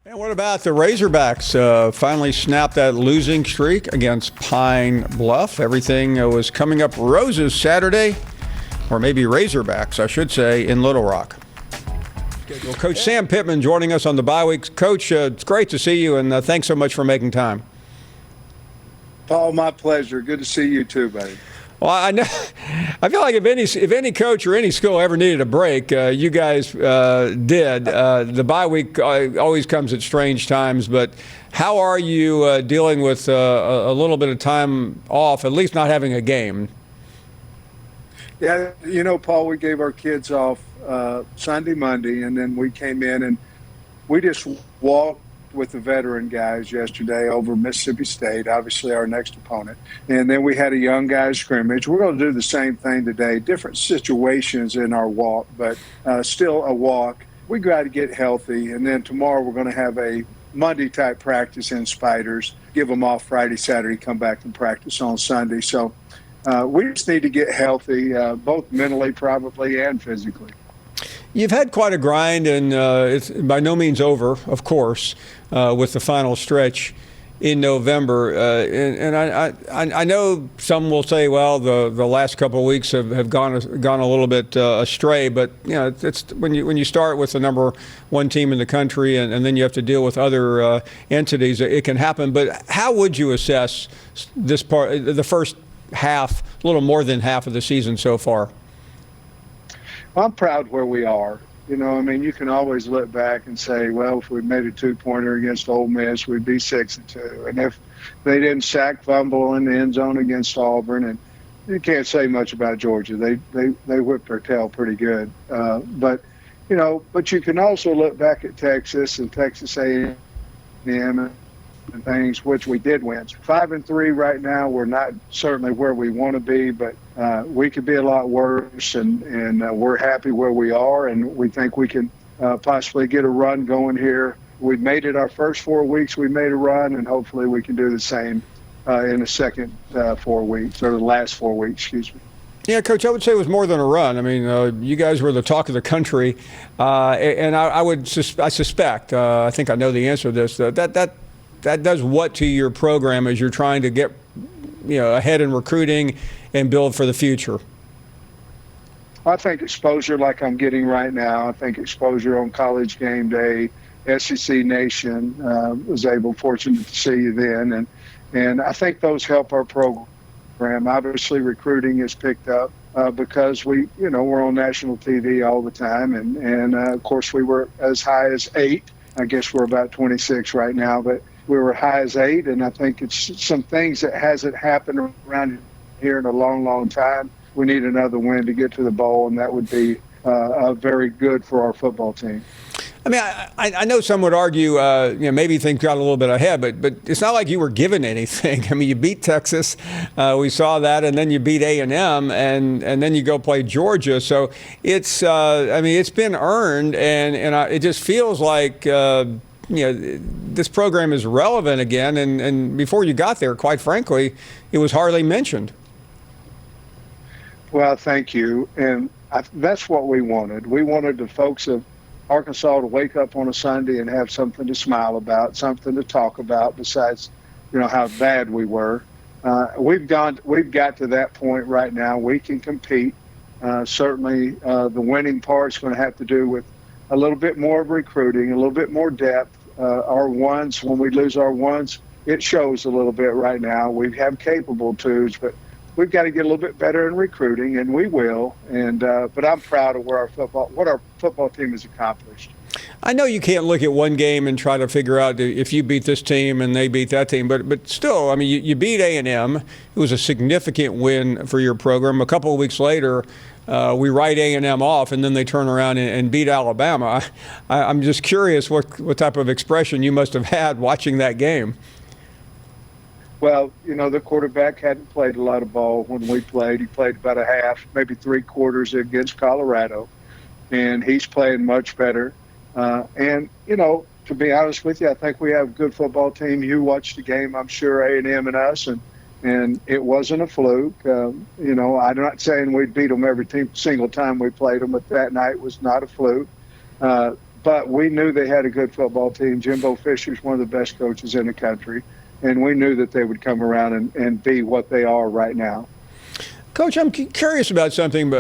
And what about the Razorbacks? Finally snapped that losing streak against Pine Bluff. Everything was coming up roses Saturday, or maybe Razorbacks, I should say, in Little Rock. Well, Coach Sam Pittman joining us on the bye week. Coach, it's great to see you, and thanks so much for making time. Paul, my pleasure. Good to see you too, buddy. Well, I know. I feel like if any coach or any school ever needed a break, you guys did. The bye week always comes at strange times, but how are you dealing with a little bit of time off, at least not having a game? Yeah, Paul, we gave our kids off Sunday, Monday, and then we came in and we just walked with the veteran guys yesterday over Mississippi State, obviously our next opponent. And then we had a young guys scrimmage. We're going to do the same thing today, different situations in our walk, but still a walk. We got to get healthy. And then tomorrow we're going to have a Monday type practice in Spiders, give them off Friday, Saturday, come back and practice on Sunday. So we just need to get healthy, both mentally probably and physically. You've had quite a grind, and it's by no means over, of course, with the final stretch in November. And I know some will say, well, the last couple of weeks have gone a little bit astray. But it's when you start with the number one team in the country, and then you have to deal with other entities, it can happen. But how would you assess this part, the first half, a little more than half of the season so far? I'm proud where we are. You can always look back and say, well, if we made a two-pointer against Ole Miss, we'd be 6-2. And if they didn't sack, fumble in the end zone against Auburn, and you can't say much about Georgia. They whipped their tail pretty good. But you can also look back at Texas and Texas A&M and things, which we did win. 5-3 right now. We're not certainly where we want to be, but we could be a lot worse, and we're happy where we are, and we think we can possibly get a run going here. We made it our first 4 weeks. We made a run, and hopefully we can do the same in the second 4 weeks, or the last 4 weeks, excuse me. Yeah, Coach, I would say it was more than a run. I mean, you guys were the talk of the country, and I suspect, I think I know the answer to this, that does what to your program as you're trying to get ahead in recruiting and build for the future? I think exposure like I'm getting right now. I think exposure on College Game Day, SEC Nation, was fortunate to see you then. And I think those help our program. Obviously, recruiting is picked up because we're on national TV all the time. And of course, we were as high as 8. I guess we're about 26 right now, but we were high as 8, and I think it's some things that hasn't happened around here in a long, long time. We need another win to get to the bowl, and that would be very good for our football team. I mean, I know some would argue, maybe things got a little bit ahead, but it's not like you were given anything. I mean, you beat Texas, we saw that, and then you beat A&M, and then you go play Georgia. So it's, it's been earned, and it just feels like, this program is relevant again. And before you got there, quite frankly, it was hardly mentioned. Well, thank you, and that's what we wanted. We wanted the folks of Arkansas to wake up on a Sunday and have something to smile about, something to talk about besides, how bad we were. We've got to that point right now. We can compete. Certainly, the winning part is going to have to do with a little bit more of recruiting, a little bit more depth. Our ones, when we lose our ones, it shows a little bit right now. We have capable twos, but we've got to get a little bit better in recruiting, and we will. And but I'm proud of what our football team has accomplished. I know you can't look at one game and try to figure out if you beat this team and they beat that team, but still, I mean, you beat A&M. It was a significant win for your program. A couple of weeks later, we write A&M off, and then they turn around and beat Alabama. I'm just curious what type of expression you must have had watching that game. Well, the quarterback hadn't played a lot of ball when we played. He played about a half, maybe 3/4 against Colorado, and he's playing much better. To be honest with you, I think we have a good football team. You watched the game, I'm sure, A&M and us, and it wasn't a fluke. I'm not saying we beat them every single time we played them, but that night was not a fluke. but we knew they had a good football team. Jimbo Fisher's one of the best coaches in the country, and we knew that they would come around and be what they are right now. Coach, I'm curious about something.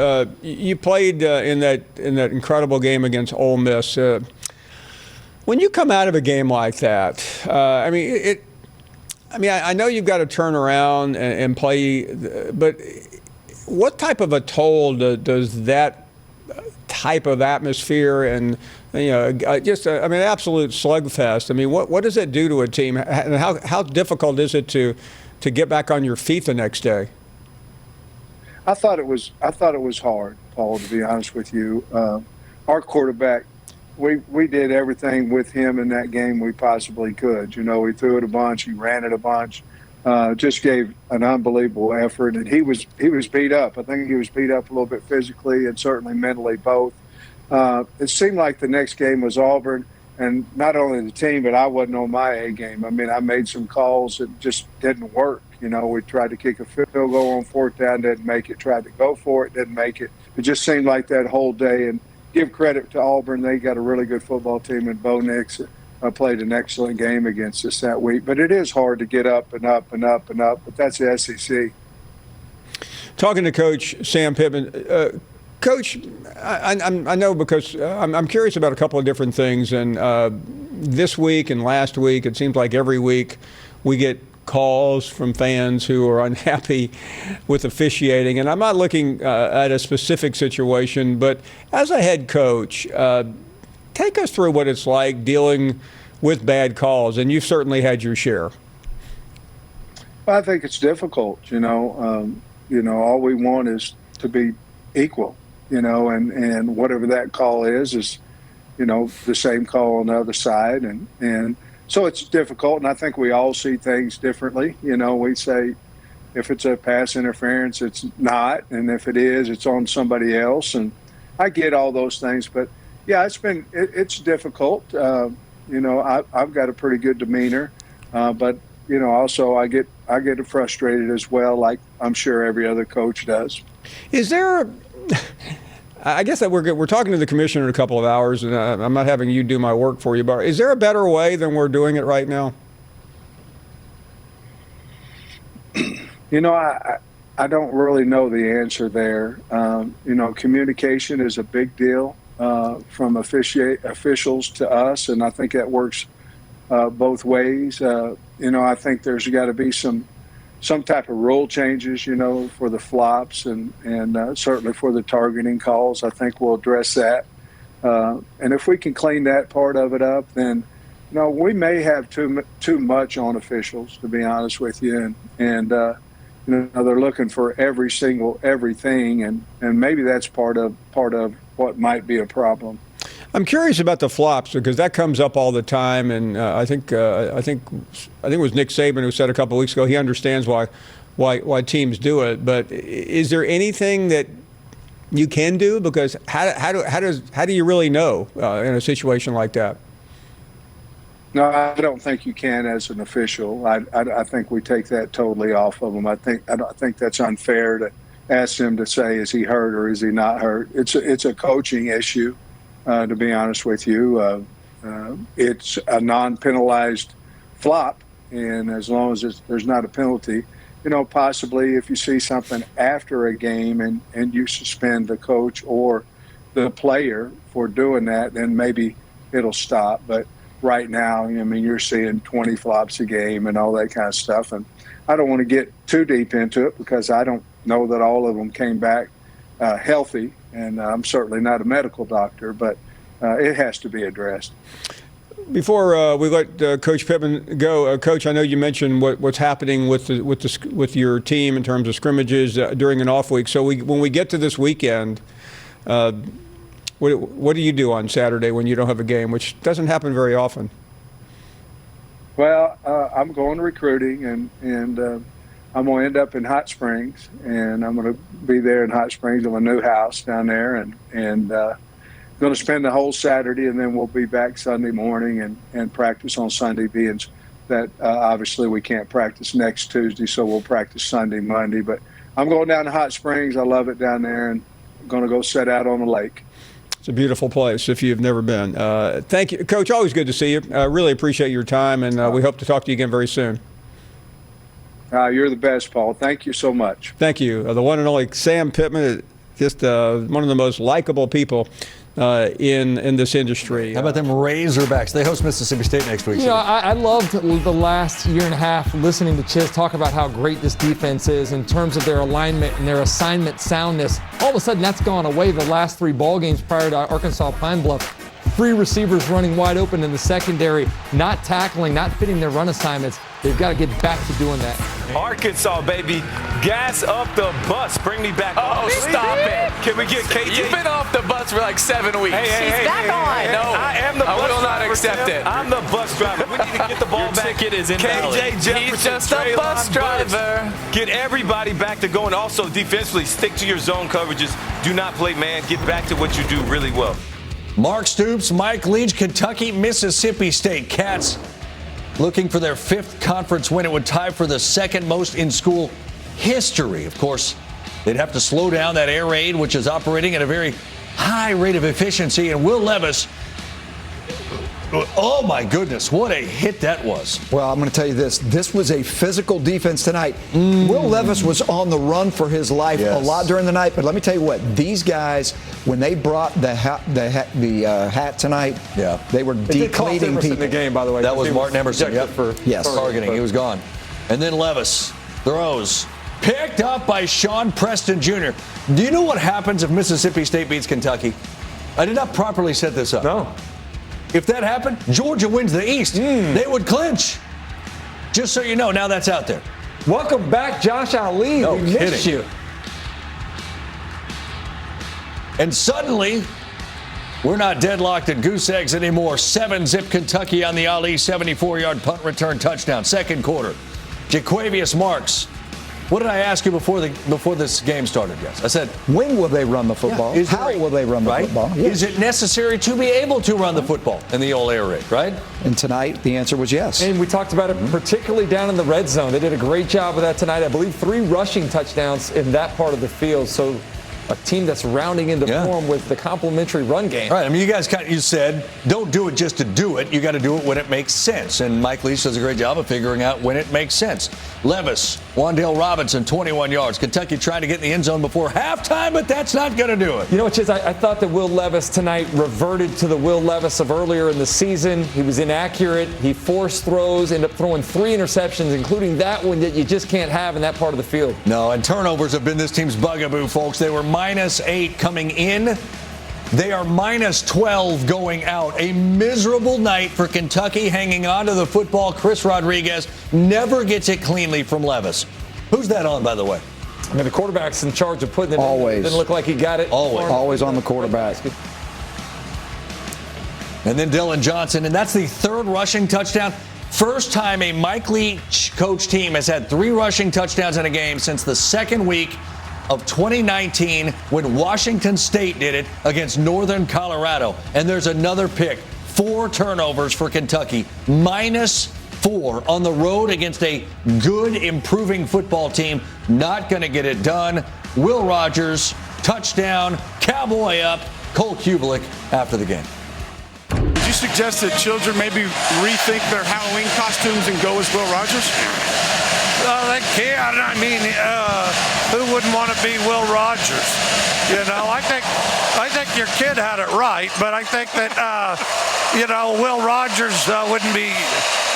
You played in that incredible game against Ole Miss. When you come out of a game like that, I know you've got to turn around and play, but what type of a toll does that type of atmosphere and an absolute slugfest? I mean, what does it do to a team, and how difficult is it to get back on your feet the next day? I thought it was hard, Paul, to be honest with you. Our quarterback, we did everything with him in that game we possibly could. You know, he threw it a bunch, he ran it a bunch, just gave an unbelievable effort, and he was beat up. I think he was beat up a little bit physically and certainly mentally both. It seemed like the next game was Auburn, and not only the team, but I wasn't on my A game. I mean, I made some calls that just didn't work. You know, we tried to kick a field goal on fourth down, didn't make it. Tried to go for it, didn't make it. It just seemed like that whole day. And give credit to Auburn. They got a really good football team, and Bo Nix played an excellent game against us that week. But it is hard to get up and up and up and up. But that's the SEC. Talking to Coach Sam Pittman. Coach, I know because I'm curious about a couple of different things. And this week and last week, it seems like every week we get calls from fans who are unhappy with officiating. And I'm not looking at a specific situation, but as a head coach, take us through what it's like dealing with bad calls. And you've certainly had your share. Well, I think it's difficult. All we want is to be equal, and whatever that call is, the same call on the other side. And so it's difficult, and I think we all see things differently. We say if it's a pass interference, it's not, and if it is, it's on somebody else. And I get all those things, but yeah, it's difficult. I've got a pretty good demeanor, but also I get frustrated as well, like I'm sure every other coach does. Is there? I guess that we're talking to the commissioner in a couple of hours, and I'm not having you do my work for you. But is there a better way than we're doing it right now? I don't really know the answer there. Communication is a big deal from officials to us, and I think that works both ways. I think there's got to be some type of rule changes, for the flops and certainly for the targeting calls. I think we'll address that. And if we can clean that part of it up, then, we may have too much on officials, to be honest with you. And they're looking for everything. And maybe that's part of what might be a problem. I'm curious about the flops because that comes up all the time, and I think it was Nick Saban who said a couple of weeks ago he understands why teams do it. But is there anything that you can do? Because how do you really know in a situation like that? No, I don't think you can as an official. I think we take that totally off of them. I think that's unfair to ask them to say is he hurt or is he not hurt. It's a coaching issue. To be honest with you, it's a non-penalized flop, and as long as there's not a penalty, possibly if you see something after a game and you suspend the coach or the player for doing that, then maybe it'll stop. But right now, you're seeing 20 flops a game and all that kind of stuff, and I don't want to get too deep into it because I don't know that all of them came back healthy. And I'm certainly not a medical doctor, but it has to be addressed. Before we let Coach Pittman go, Coach, I know you mentioned what's happening with your team in terms of scrimmages during an off week. So when we get to this weekend, what do you do on Saturday when you don't have a game, which doesn't happen very often? Well, I'm going to recruiting, and I'm going to end up in Hot Springs, and I'm going to be there in Hot Springs in my new house down there, and going to spend the whole Saturday, and then we'll be back Sunday morning and practice on Sunday, being that obviously we can't practice next Tuesday, so we'll practice Sunday, Monday. But I'm going down to Hot Springs. I love it down there, and I'm going to go set out on the lake. It's a beautiful place if you've never been. Thank you, Coach. Always good to see you. Really appreciate your time, and we hope to talk to you again very soon. You're the best, Paul. Thank you so much. Thank you. The one and only Sam Pittman, just one of the most likable people in this industry. How about them Razorbacks? They host Mississippi State next week. You know, I loved the last year and a half listening to Chiz talk about how great this defense is in terms of their alignment and their assignment soundness. All of a sudden, that's gone away the last 3 ball games prior to Arkansas Pine Bluff. 3 receivers running wide open in the secondary, not tackling, not fitting their run assignments. They've got to get back to doing that. Arkansas, baby. Gas up the bus. Bring me back. Oh, stop it. Can we get KJ? You've been off the bus for like 7 weeks. Hey, back on. No, I am the bus I will not driver, accept Tim. it. I'm the bus driver. We need to get the ball Your back. ticket is invalid. KJ Jefferson, He's just a Treylon bus driver. Burks. Get everybody back to going. Also, defensively, stick to your zone coverages. Do not play man. Get back to what you do really well. Mark Stoops, Mike Leach, Kentucky, Mississippi State Cats looking for their 5th conference win. It would tie for the 2nd most in school history. Of course, they'd have to slow down that air raid, which is operating at a very high rate of efficiency. And Will Levis, oh my goodness, what a hit that was. Well, I'm going to tell you this. This was a physical defense tonight. Will Levis was on the run for his life a lot during the night. But let me tell you what, these guys, when they brought the hat tonight, they were depleting people. in the game, by the way. That was Martin Emerson For targeting. He was gone. And then Levis throws. Picked up by Sean Preston Jr. Do you know what happens if Mississippi State beats Kentucky? I did not properly set this up. No. If that happened, Georgia wins the East. They would clinch. Just so you know, now that's out there. Welcome back, Josh Ali. No we missed kidding. you. And suddenly, we're not deadlocked at goose eggs anymore. 7-zip Kentucky on the Ali 74-yard punt return touchdown. 2nd quarter. Jaquavius Marks. What did I ask you before this game started? Yes, I said, when will they run the football? How will they run the football? Is it necessary to be able to run the football in the old air raid, right? And tonight, the answer was yes. And we talked about it particularly down in the red zone. They did a great job of that tonight. I believe 3 rushing touchdowns in that part of the field. So a team that's rounding into form with the complementary run game. All right, I mean, you guys you said, don't do it just to do it. You got to do it when it makes sense. And Mike Leach does a great job of figuring out when it makes sense. Levis, Wan'Dale Robinson, 21 yards. Kentucky trying to get in the end zone before halftime, but that's not going to do it. You know what, Chiz? I thought that Will Levis tonight reverted to the Will Levis of earlier in the season. He was inaccurate. He forced throws, ended up throwing 3 interceptions, including that one that you just can't have in that part of the field. No, and turnovers have been this team's bugaboo, folks. They were -8 coming in. They are -12 going out. A miserable night for Kentucky hanging on to the football. Chris Rodriguez never gets it cleanly from Levis. Who's that on, by the way? I mean, the quarterback's in charge of putting it Always. in. Didn't look like he got it. Always on the quarterback. And then Dylan Johnson, and that's the 3rd rushing touchdown. First time a Mike Leach coach team has had 3 rushing touchdowns in a game since the 2nd week of 2019 when Washington State did it against Northern Colorado. And there's another pick. 4 turnovers for Kentucky. -4 on the road against a good, improving football team. Not going to get it done. Will Rogers, touchdown, Cowboy up. Cole Kubelik after the game. Would you suggest that children maybe rethink their Halloween costumes and go as Will Rogers? They can. I mean, who wouldn't want to be Will Rogers? You know, I think your kid had it right, but I think that Will Rogers wouldn't be,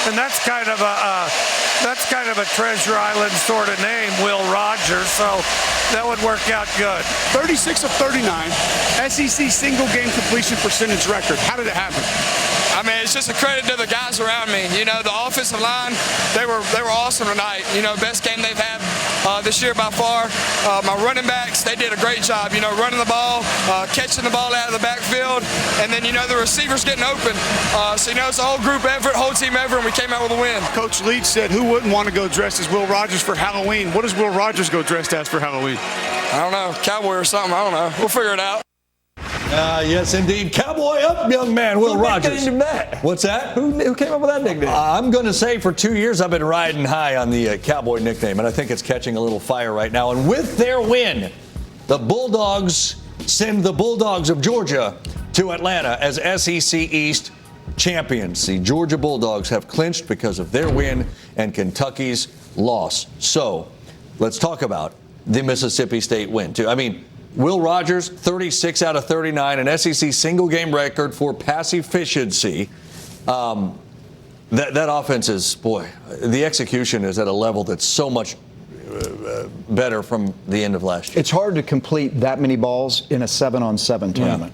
and that's kind of a Treasure Island sort of name, Will Rogers. So that would work out good. 36 of 39, SEC single game completion percentage record. How did it happen? I mean, it's just a credit to the guys around me. You know, the offensive line, they were awesome tonight. You know, best game they've had this year by far. My running backs, they did a great job, you know, running the ball, catching the ball out of the backfield, and then, you know, the receivers getting open. So, you know, it's a whole group effort, whole team effort, and we came out with a win. Coach Leach said, who wouldn't want to go dressed as Will Rogers for Halloween? What does Will Rogers go dressed as for Halloween? I don't know, cowboy or something, I don't know. We'll figure it out. Yes, indeed. Cowboy up, young man, Will Rogers. What's that? Who came up with that nickname? I'm going to say for 2 years I've been riding high on the Cowboy nickname, and I think it's catching a little fire right now. And with their win, the Bulldogs send the Bulldogs of Georgia to Atlanta as SEC East champions. The Georgia Bulldogs have clinched because of their win and Kentucky's loss. So let's talk about the Mississippi State win, too. I mean, Will Rogers, 36 out of 39, an SEC single-game record for pass efficiency. That offense is, boy, the execution is at a level that's so much better from the end of last year. It's hard to complete that many balls in a 7-on-7 tournament.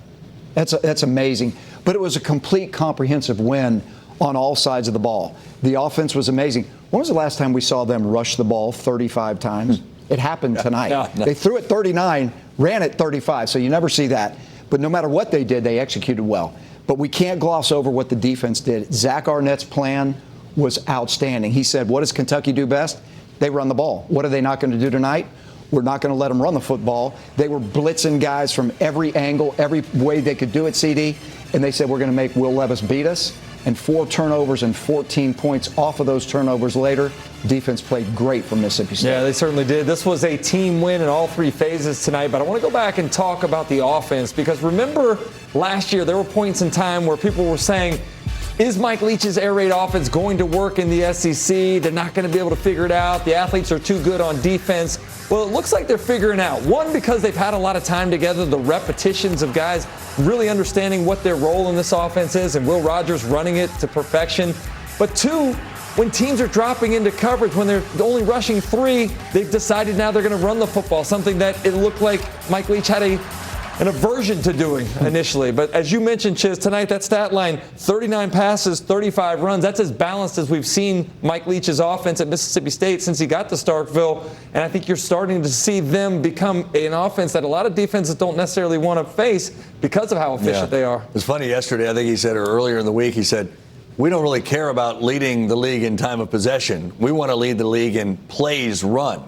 Yeah. That's amazing. But it was a complete, comprehensive win on all sides of the ball. The offense was amazing. When was the last time we saw them rush the ball 35 times? It happened tonight. Yeah. They threw it 39, ran it 35, so you never see that. But no matter what they did, they executed well. But we can't gloss over what the defense did. Zach Arnett's plan was outstanding. He said, what does Kentucky do best? They run the ball. What are they not going to do tonight? We're not going to let them run the football. They were blitzing guys from every angle, every way they could do it, CD. And they said, we're going to make Will Levis beat us. And 4 turnovers and 14 points off of those turnovers later. Defense played great for Mississippi State. Yeah, they certainly did. This was a team win in all 3 phases tonight. But I want to go back and talk about the offense, because remember last year there were points in time where people were saying, is Mike Leach's air raid offense going to work in the SEC? They're not going to be able to figure it out. The athletes are too good on defense. Well, it looks like they're figuring out. One, because they've had a lot of time together, the repetitions of guys really understanding what their role in this offense is, and Will Rogers running it to perfection. But 2, when teams are dropping into coverage, when they're only rushing 3, they've decided now they're going to run the football, something that it looked like Mike Leach had an aversion to doing initially. But as you mentioned, Chiz, tonight that stat line, 39 passes, 35 runs, that's as balanced as we've seen Mike Leach's offense at Mississippi State since he got to Starkville. And I think you're starting to see them become an offense that a lot of defenses don't necessarily want to face because of how efficient they are. It was funny yesterday, I think he said, or earlier in the week, he said, we don't really care about leading the league in time of possession. We want to lead the league in plays run.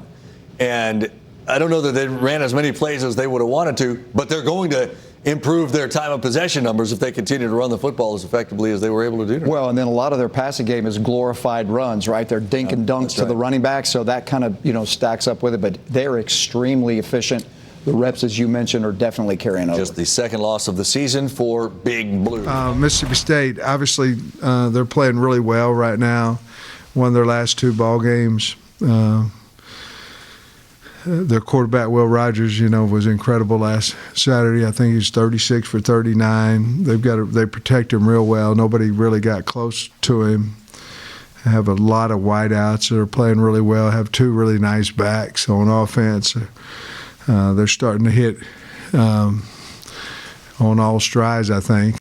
And I don't know that they ran as many plays as they would have wanted to, but they're going to improve their time of possession numbers if they continue to run the football as effectively as they were able to do tonight. Well, and then a lot of their passing game is glorified runs, right? They're dink and dunks to the running back, so that kind of, stacks up with it. But they're extremely efficient. The reps, as you mentioned, are definitely carrying over. Just the second loss of the season for Big Blue. Mississippi State, obviously, they're playing really well right now. Won their last 2 ball games. Their quarterback, Will Rogers, was incredible last Saturday. I think he was 36 for 39. They protect him real well. Nobody really got close to him. Have a lot of wideouts that are playing really well. Have 2 really nice backs on offense. They're starting to hit on all strides, I think.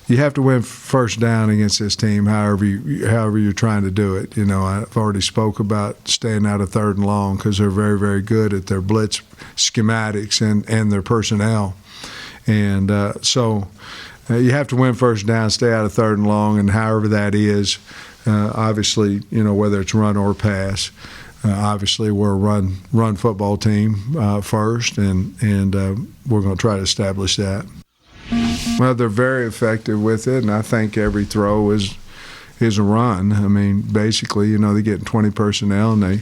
You have to win first down against this team, however you're trying to do it. I've already spoke about staying out of 3rd and long because they're very, very good at their blitz schematics and their personnel. And so you have to win first down, stay out of 3rd and long, and however that is, obviously, whether it's run or pass. Obviously, we're a run football team first, and we're going to try to establish that. Well, they're very effective with it, and I think every throw is a run. I mean, basically, they get 20 personnel and they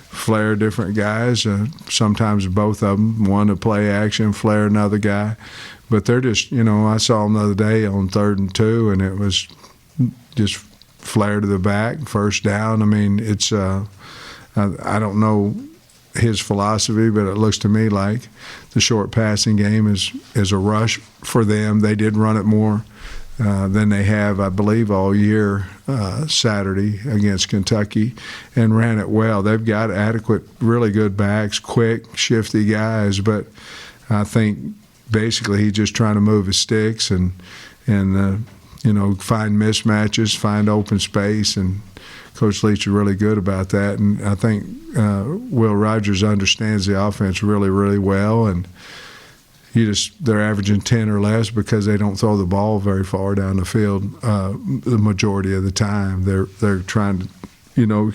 flare different guys. Sometimes both of them, one to play action, flare another guy. But they're just, I saw them the other day on 3rd and 2, and it was just flare to the back, first down. I mean, it's I don't know his philosophy, but it looks to me like the short passing game is a rush for them. They did run it more than they have, I believe, all year Saturday against Kentucky, and ran it well. They've got adequate, really good backs, quick, shifty guys, but I think basically he's just trying to move his sticks and find mismatches, find open space, and Coach Leach is really good about that, and I think Will Rogers understands the offense really, really well, and they're averaging 10 or less because they don't throw the ball very far down the field the majority of the time. They're trying to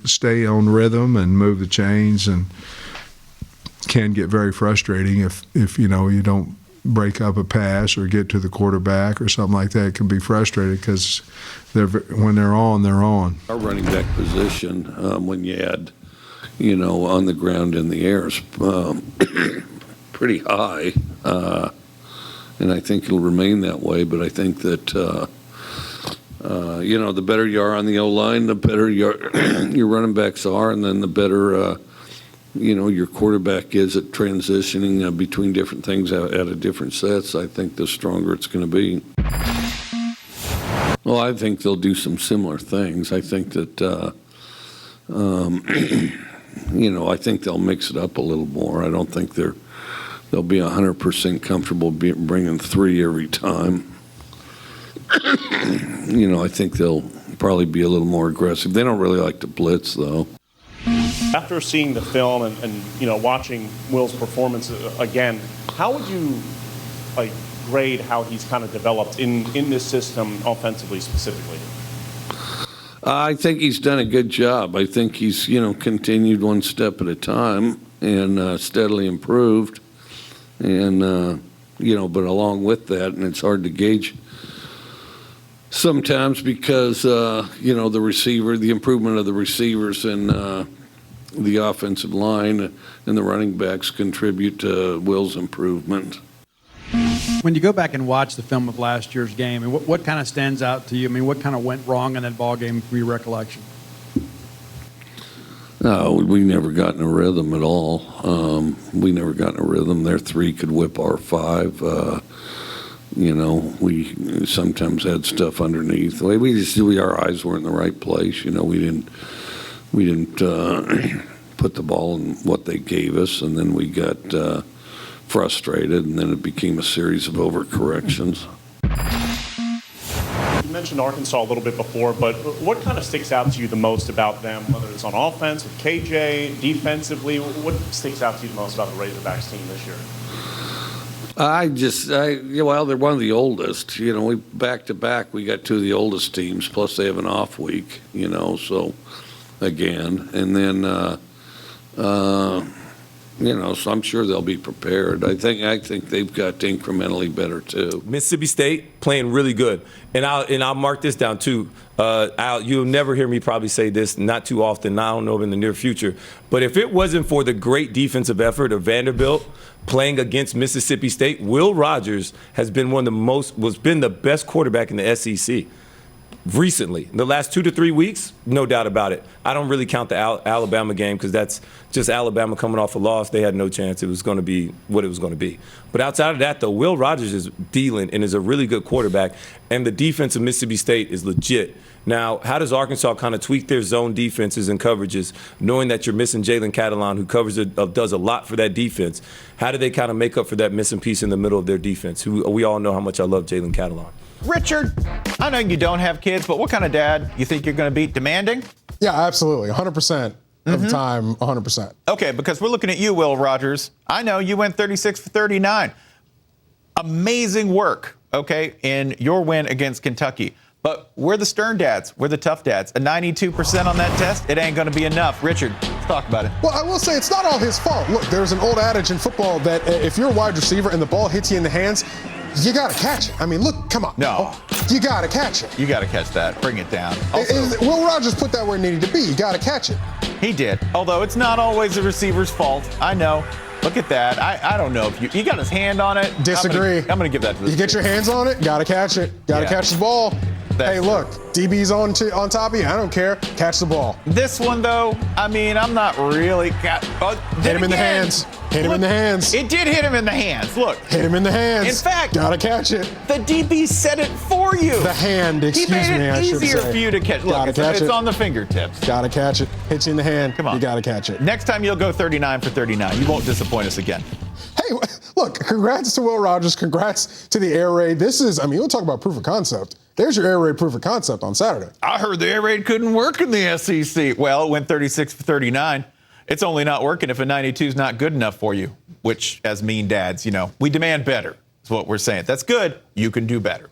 stay on rhythm and move the chains, and can get very frustrating if you don't break up a pass or get to the quarterback or something like that. It can be frustrating because when they're on, they're on. Our running back position, when you add, on the ground in the air is pretty high. And I think it'll remain that way. But I think that, the better you are on the O-line, the better your running backs are, and then the better, your quarterback is at transitioning between different things out of different sets. I think the stronger it's going to be. Well, I think they'll do some similar things. I think that, I think they'll mix it up a little more. I don't think they'll be 100% comfortable bringing 3 every time. I think they'll probably be a little more aggressive. They don't really like to blitz, though. After seeing the film and watching Will's performance again, how would you grade how he's kind of developed in this system offensively specifically? I think he's done a good job. I think he's continued one step at a time and steadily improved. And but along with that, and it's hard to gauge sometimes because the improvement of the receivers and the offensive line and the running backs contribute to Will's improvement. When you go back and watch the film of last year's game, and what kind of stands out to you? I mean, what kind of went wrong in that ball game from your recollection? No, we never got in a rhythm at all. We never got in a rhythm. Their 3 could whip our 5. We sometimes had stuff underneath. Our eyes were in the right place. We didn't put the ball in what they gave us, and then we got frustrated, and then it became a series of overcorrections. You mentioned Arkansas a little bit before, but what kind of sticks out to you the most about them, whether it's on offense with KJ, defensively? What sticks out to you the most about the Razorbacks team this year? They're one of the oldest. We back to back, we got 2 of the oldest teams, plus they have an off week, so again. And then, so I'm sure they'll be prepared. I think they've got incrementally better too. Mississippi State playing really good, and I'll mark this down too. You'll never hear me probably say this, not too often. I don't know in the near future, but if it wasn't for the great defensive effort of Vanderbilt playing against Mississippi State, Will Rogers has been the best quarterback in the SEC. Recently, in the last 2 to 3 weeks, no doubt about it. I don't really count the Alabama game because that's just Alabama coming off a loss. They had no chance. It was going to be what it was going to be. But outside of that, though, Will Rogers is dealing and is a really good quarterback, and the defense of Mississippi State is legit. Now, how does Arkansas kind of tweak their zone defenses and coverages, knowing that you're missing Jalen Catalon, who does a lot for that defense? How do they kind of make up for that missing piece in the middle of their defense? We all know how much I love Jalen Catalon. Richard, I know you don't have kids, but what kind of dad you think you're going to be? Demanding? Yeah, absolutely. 100% of the time, 100%. Okay, because we're looking at you, Will Rogers. I know you went 36 for 39. Amazing work, okay, in your win against Kentucky. But we're the stern dads. We're the tough dads. A 92% on that test, it ain't going to be enough. Richard, let's talk about it. Well, I will say it's not all his fault. Look, there's an old adage in football that if you're a wide receiver and the ball hits you in the hands, you got to catch it. I mean, look, come on. No. You got to catch it. You got to catch that. Bring it down. Also, Will Rogers put that where it needed to be. You got to catch it. He did. Although it's not always the receiver's fault. I know. Look at that. I don't know if you got his hand on it. Disagree. I'm going to give that to this You get your hands on it, got to catch it. Got to catch the ball. Hey, look, DB's on top of you. I don't care. Catch the ball. This one, though, I mean, I'm not really. Hit him in the hands. Hit him in the hands. It did hit him in the hands. Look. Hit him in the hands. In fact, gotta catch it. The DB said it for you. The hand, excuse me, I should say. He made it easier for you to catch. Look, it's on the fingertips. Gotta catch it. Hits you in the hand. Come on. You gotta catch it. Next time you'll go 39 for 39. You won't disappoint us again. Hey, look, congrats to Will Rogers. Congrats to the air raid. We'll talk about proof of concept. There's your air raid proof of concept on Saturday. I heard the air raid couldn't work in the SEC. Well, it went 36 for 39. It's only not working if a 92 is not good enough for you, which, as mean dads, we demand better, is what we're saying. That's good. You can do better.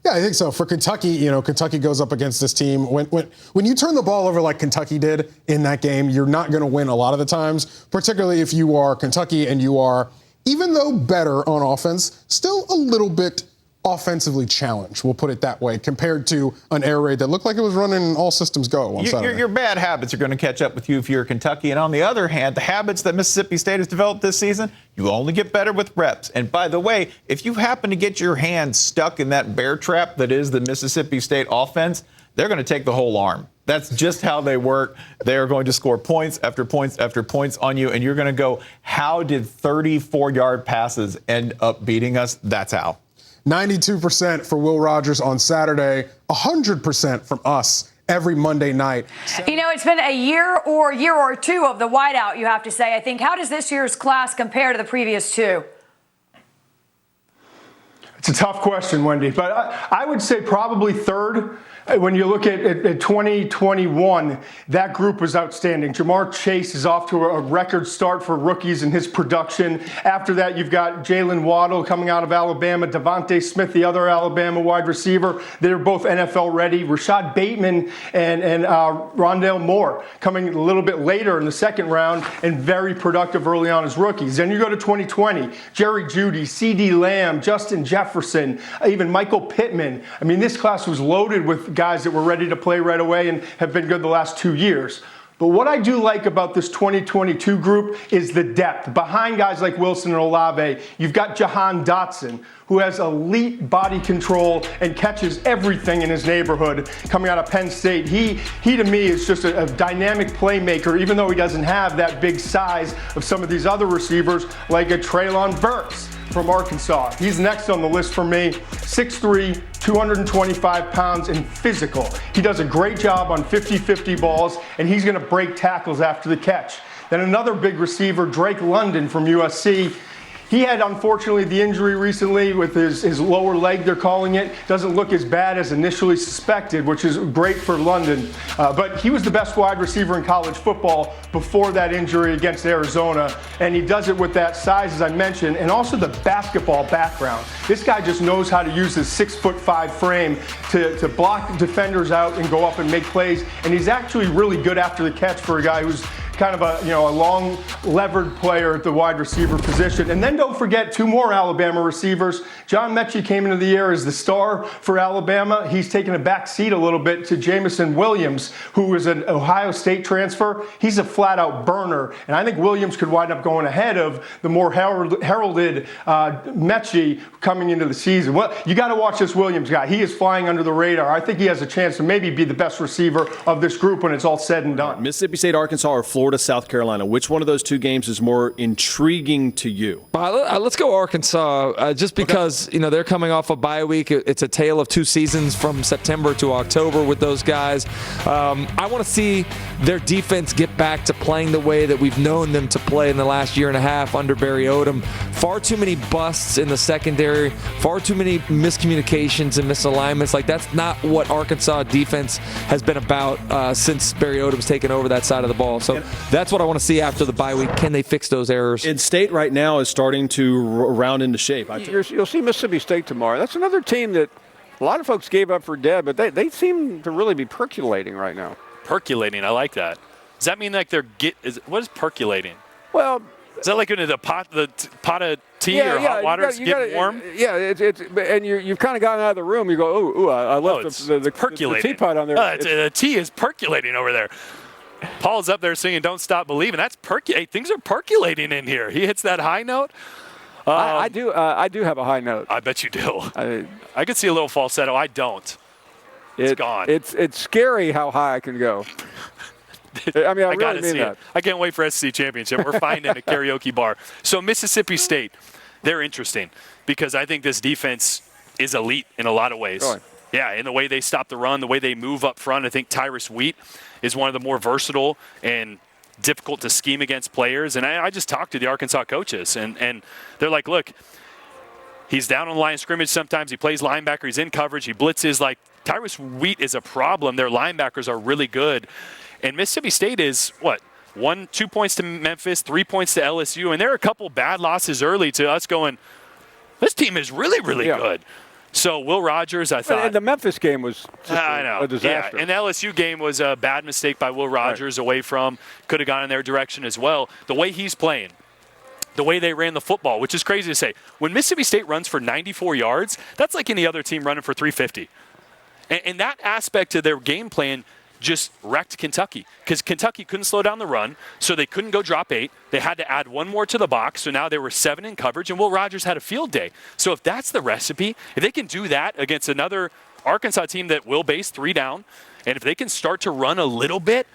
Yeah, I think so. For Kentucky, Kentucky goes up against this team. When you turn the ball over like Kentucky did in that game, you're not going to win a lot of the times, particularly if you are Kentucky and you are, even though better on offense, still a little bit offensively challenged, we'll put it that way, compared to an air raid that looked like it was running all systems go on Saturday. Your bad habits are going to catch up with you if you're Kentucky. And on the other hand, the habits that Mississippi State has developed this season, you only get better with reps. And by the way, if you happen to get your hand stuck in that bear trap that is the Mississippi State offense, they're going to take the whole arm. That's just how they work. They are going to score points after points after points on you, and you're going to go, how did 34-yard passes end up beating us? That's how. 92% for Will Rogers on Saturday, 100% from us every Monday night. You know, it's been a year or two of the whiteout, you have to say. I think, how does this year's class compare to the previous two? It's a tough question, Wendy, but I would say probably third. When you look at 2021, that group was outstanding. Jamar Chase is off to a record start for rookies in his production. After that, you've got Jalen Waddle coming out of Alabama, Devontae Smith, the other Alabama wide receiver. They're both NFL ready. Rashad Bateman and Rondale Moore coming a little bit later in the second round and very productive early on as rookies. Then you go to 2020, Jerry Jeudy, CeeDee Lamb, Justin Jefferson, even Michael Pittman. I mean, this class was loaded with guys that were ready to play right away and have been good the last 2 years. But what I do like about this 2022 group is the depth. Behind guys like Wilson and Olave, you've got Jahan Dotson, who has elite body control and catches everything in his neighborhood coming out of Penn State. He to me is just a dynamic playmaker, even though he doesn't have that big size of some of these other receivers like a Treylon Burks from Arkansas. He's next on the list for me. 6'3", 225 pounds and physical. He does a great job on 50-50 balls, and he's going to break tackles after the catch. Then another big receiver, Drake London from USC. He had, unfortunately, the injury recently with his lower leg, they're calling it. Doesn't look as bad as initially suspected, which is great for London. But he was the best wide receiver in college football before that injury against Arizona. And he does it with that size, as I mentioned, and also the basketball background. This guy just knows how to use his 6'5" frame to block defenders out and go up and make plays. And he's actually really good after the catch for a guy who's kind of a long levered player at the wide receiver position. And then don't forget two more Alabama receivers. John Mechie came into the year as the star for Alabama. He's taken a back seat a little bit to Jamison Williams, who is an Ohio State transfer. He's a flat out burner. And I think Williams could wind up going ahead of the more heralded Mechie coming into the season. Well, you got to watch this Williams guy. He is flying under the radar. I think he has a chance to maybe be the best receiver of this group when it's all said and done. Mississippi State, Arkansas, or Florida, South Carolina, which one of those two games is more intriguing to you? Let's go Arkansas, just because they're coming off a bye week. It's a tale of two seasons from September to October with those guys. I want to see their defense get back to playing the way that we've known them to play in the last year and a half under Barry Odom. Far too many busts in the secondary, far too many miscommunications and misalignments. Like, that's not what Arkansas defense has been about since Barry Odom's taken over that side of the ball. So that's what I want to see after the bye week. Can they fix those errors? And State right now is starting to round into shape. You'll see Mississippi State tomorrow. That's another team that a lot of folks gave up for dead, but they seem to really be percolating right now. Percolating, I like that. Does that mean like what is percolating? Well, is that like in the pot of tea or hot water is getting warm? Yeah, and you've kind of gotten out of the room. You go, I left the teapot on there. The tea is percolating over there. Paul's up there singing "Don't Stop Believing." That's things are percolating in here. He hits that high note. I do have a high note. I bet you do. I could see a little falsetto. I don't. It's gone. It's scary how high I can go. I mean, I really mean that. I can't wait for SEC Championship. We're finding a karaoke bar. So Mississippi State, they're interesting because I think this defense is elite in a lot of ways. Really? Yeah, in the way they stop the run, the way they move up front. I think Tyrus Wheat is one of the more versatile and difficult to scheme against players. And I just talked to the Arkansas coaches, and they're like, look, he's down on the line of scrimmage sometimes. He plays linebacker. He's in coverage. He blitzes. Like, Tyrus Wheat is a problem. Their linebackers are really good. And Mississippi State is, 2 points to Memphis, 3 points to LSU. And there are a couple bad losses early to us going, this team is really, really good. So Will Rogers, I thought. And the Memphis game was a disaster. Yeah, and the LSU game was a bad mistake by Will Rogers away from, could have gone in their direction as well. The way he's playing, the way they ran the football, which is crazy to say. When Mississippi State runs for 94 yards, that's like any other team running for 350. And that aspect of their game plan just wrecked Kentucky because Kentucky couldn't slow down the run, so they couldn't go drop 8. They had to add one more to the box, so now they were 7 in coverage, and Will Rogers had a field day. So if that's the recipe, if they can do that against another Arkansas team that will base 3 down, and if they can start to run a little bit,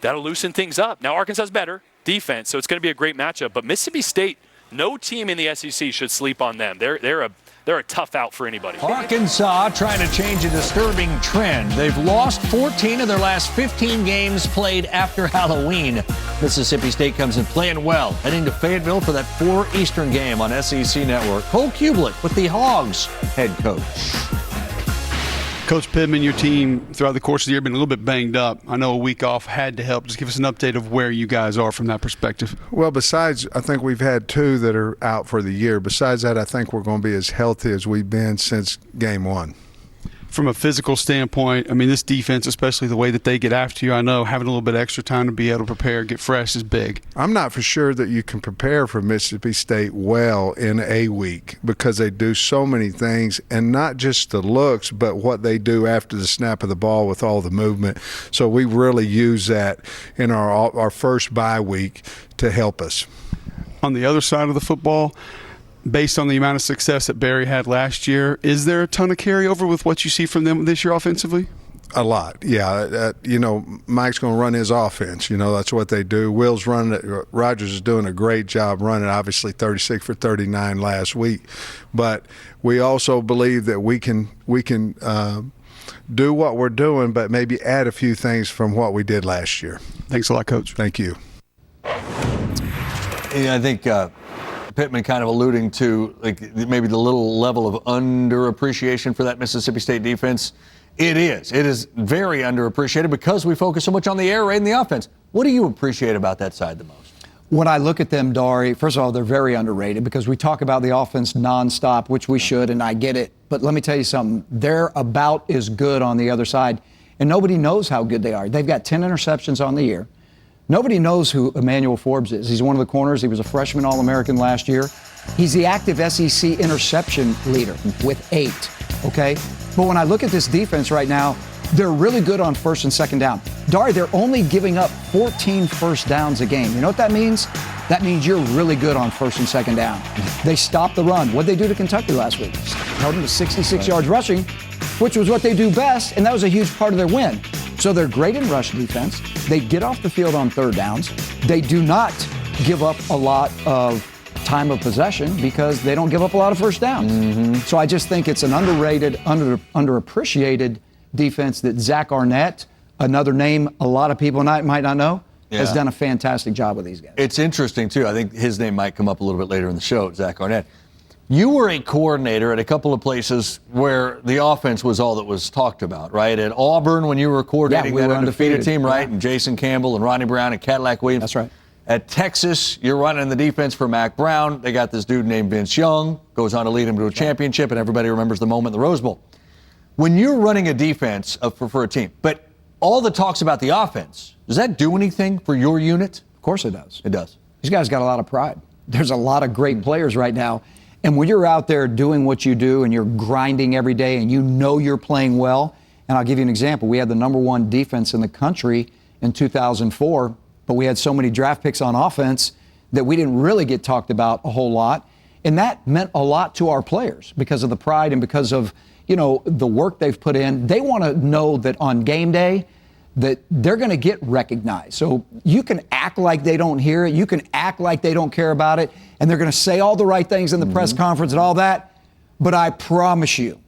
that'll loosen things up. Now Arkansas's better defense, so it's going to be a great matchup. But Mississippi State, no team in the SEC should sleep on them. They're a tough out for anybody. Arkansas trying to change a disturbing trend. They've lost 14 of their last 15 games played after Halloween. Mississippi State comes in playing well, heading to Fayetteville for that 4 Eastern game on SEC Network. Cole Kublik with the Hogs head coach. Coach Pittman, your team throughout the course of the year been a little bit banged up. I know a week off had to help. Just give us an update of where you guys are from that perspective. Well, besides, I think we've had 2 that are out for the year. Besides that, I think we're going to be as healthy as we've been since game 1. From a physical standpoint, I mean, this defense, especially the way that they get after you, I know having a little bit extra time to be able to prepare, get fresh is big. I'm not for sure that you can prepare for Mississippi State well in a week because they do so many things, and not just the looks, but what they do after the snap of the ball with all the movement. So we really use that in our first bye week to help us. On the other side of the football, based on the amount of success that Barry had last year, is there a ton of carryover with what you see from them this year offensively? A lot, yeah. Mike's going to run his offense. That's what they do. Will's running it. Rogers is doing a great job running, obviously 36 for 39 last week. But we also believe that we can do what we're doing, but maybe add a few things from what we did last year. Thanks a lot, Coach. Thank you. Yeah, I think Pittman kind of alluding to maybe the little level of underappreciation for that Mississippi State defense. It is very underappreciated because we focus so much on the air raid and the offense. What do you appreciate about that side the most? When I look at them, Dari, first of all, they're very underrated because we talk about the offense nonstop, which we should, and I get it. But let me tell you something. They're about as good on the other side, and nobody knows how good they are. They've got 10 interceptions on the year. Nobody knows who Emmanuel Forbes is. He's one of the corners. He was a freshman All-American last year. He's the active SEC interception leader with 8, okay? But when I look at this defense right now, they're really good on first and second down. Dari, they're only giving up 14 first downs a game. You know what that means? That means you're really good on first and second down. They stopped the run. What'd they do to Kentucky last week? Held them to 66 yards rushing, which was what they do best, and that was a huge part of their win. So they're great in rush defense. They get off the field on third downs. They do not give up a lot of time of possession because they don't give up a lot of first downs. Mm-hmm. So I just think it's an underrated, underappreciated defense that Zach Arnett, another name a lot of people might not know, has done a fantastic job with these guys. It's interesting, too. I think his name might come up a little bit later in the show, Zach Arnett. You were a coordinator at a couple of places where the offense was all that was talked about, right? At Auburn, when you were coordinating that undefeated team, right? Yeah. And Jason Campbell and Ronnie Brown and Cadillac Williams. That's right. At Texas, you're running the defense for Mack Brown. They got this dude named Vince Young, goes on to lead him to a championship, and everybody remembers the moment in the Rose Bowl. When you're running a defense for a team, but all the talks about the offense, does that do anything for your unit? Of course it does. It does. These guys got a lot of pride. There's a lot of great players right now. And when you're out there doing what you do and you're grinding every day and you know you're playing well, and I'll give you an example. We had the number 1 defense in the country in 2004, but we had so many draft picks on offense that we didn't really get talked about a whole lot. And that meant a lot to our players because of the pride and because of, the work they've put in. They want to know that on game day that they're going to get recognized. So you can act like they don't hear it. You can act like they don't care about it. And they're going to say all the right things in the press conference and all that. But I promise you,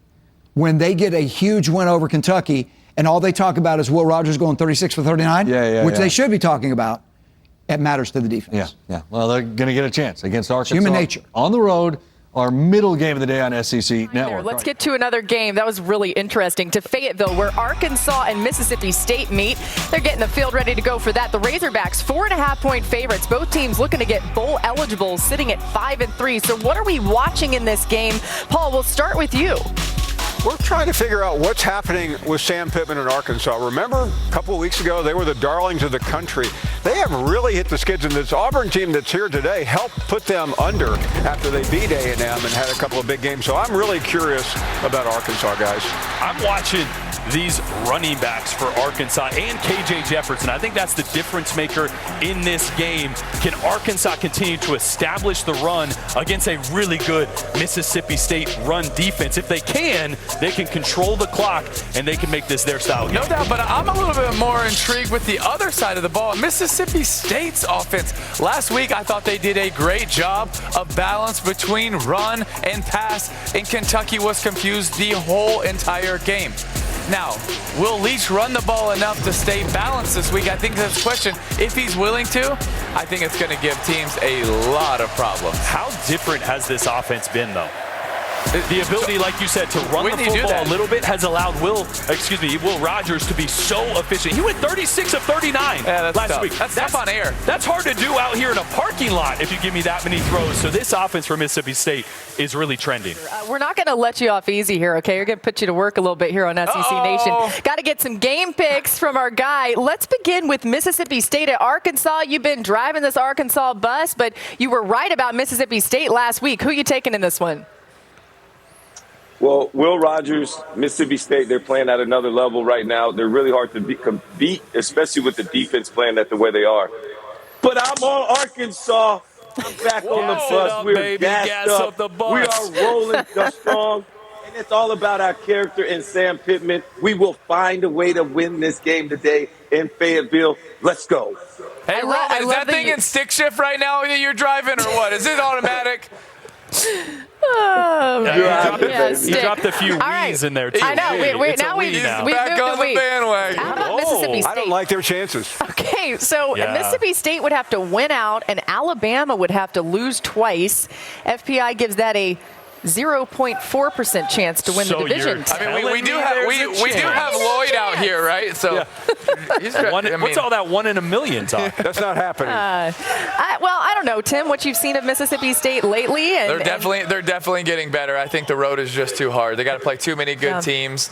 when they get a huge win over Kentucky and all they talk about is Will Rogers going 36 for 39, which they should be talking about, it matters to the defense. Yeah. Well, they're going to get a chance against Arkansas. Human nature. On the road. Our middle game of the day on SEC Network. Let's get to another game. That was really interesting. To Fayetteville, where Arkansas and Mississippi State meet. They're getting the field ready to go for that. The Razorbacks, 4.5-point favorites. Both teams looking to get bowl eligible, sitting at 5-3. So what are we watching in this game? Paul, we'll start with you. We're trying to figure out what's happening with Sam Pittman in Arkansas. Remember, a couple of weeks ago, they were the darlings of the country. They have really hit the skids, and this Auburn team that's here today helped put them under after they beat A&M and had a couple of big games. So I'm really curious about Arkansas, guys. I'm watching these running backs for Arkansas and KJ Jefferson. I think that's the difference maker in this game. Can Arkansas continue to establish the run against a really good Mississippi State run defense? If they can control the clock and they can make this their style game. No doubt, but I'm a little bit more intrigued with the other side of the ball. Mississippi State's offense. Last week, I thought they did a great job of balance between run and pass, and Kentucky was confused the whole entire game. Now, will Leach run the ball enough to stay balanced this week? I think that's the question. If he's willing to, I think it's going to give teams a lot of problems. How different has this offense been, though? The ability, like you said, to run the football a little bit has allowed Will Rogers to be so efficient. He went 36 of 39 last week. That's tough on air. That's hard to do out here in a parking lot if you give me that many throws. So this offense for Mississippi State is really trending. We're not going to let you off easy here, okay? We're going to put you to work a little bit here on SEC Nation. Got to get some game picks from our guy. Let's begin with Mississippi State at Arkansas. You've been driving this Arkansas bus, but you were right about Mississippi State last week. Who are you taking in this one? Well, Will Rogers, Mississippi State, they're playing at another level right now. They're really hard to beat, especially with the defense playing at the way they are. But I'm on Arkansas. I'm back on the bus. We're gassed up. We are rolling strong. And it's all about our character and Sam Pittman. We will find a way to win this game today in Fayetteville. Let's go. Hey, Roman, is that thing in stick shift right now that you're driving or what? Is it automatic? You dropped a few wees in there, too. I know. We've moved the bandwagon. How about Mississippi State? I don't like their chances. Okay, so Mississippi State would have to win out, and Alabama would have to lose twice. FPI gives that a 0.4% chance to win the division. I mean, we do have Lloyd out here, right? So, what's all that 1 in a million talk? That's not happening. I don't know, Tim. What you've seen of Mississippi State lately? They're definitely getting better. I think the road is just too hard. They got to play too many good teams.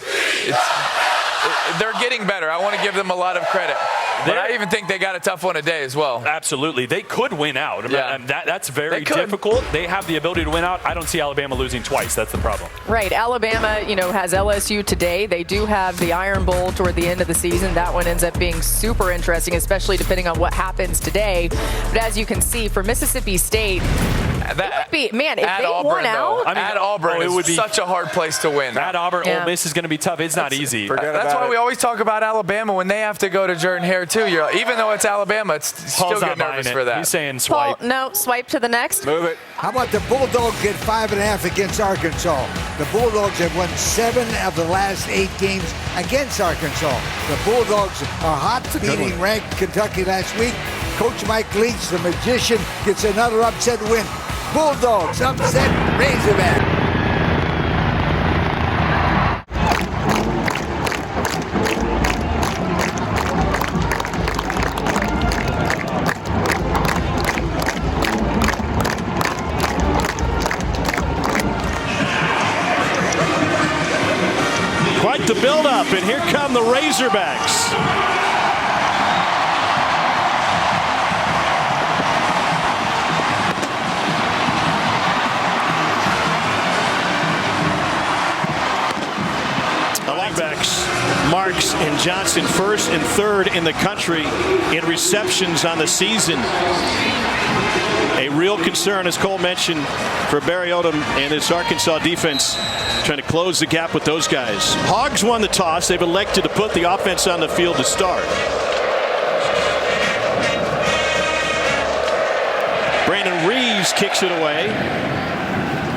They're getting better. I want to give them a lot of credit. But I even think they got a tough one today as well. Absolutely. They could win out. That's very difficult. They have the ability to win out. I don't see Alabama losing twice. That's the problem. Right. Alabama, has LSU today. They do have the Iron Bowl toward the end of the season. That one ends up being super interesting, especially depending on what happens today. But as you can see, for Mississippi State, if they won out. At Auburn, it would be such a hard place to win. At Auburn, Ole Miss is going to be tough. It's not easy. That's why we always talk about Alabama when they have to go to Jordan-Hare, too. Even though it's Alabama, it's still get nervous for that. He's saying swipe. Paul, no, swipe to the next. Move it. How about the Bulldogs get 5.5 against Arkansas? The Bulldogs have won 7 of the last 8 games against Arkansas. The Bulldogs are hot, beating ranked Kentucky last week. Coach Mike Leach, the magician, gets another upset win. Bulldogs upset Razorback. Quite the build-up, and here come the Razorbacks. Marks and Johnson first and third in the country in receptions on the season. A real concern, as Cole mentioned, for Barry Odom and this Arkansas defense, trying to close the gap with those guys. Hogs won the toss. They've elected to put the offense on the field to start. Brandon Reeves kicks it away.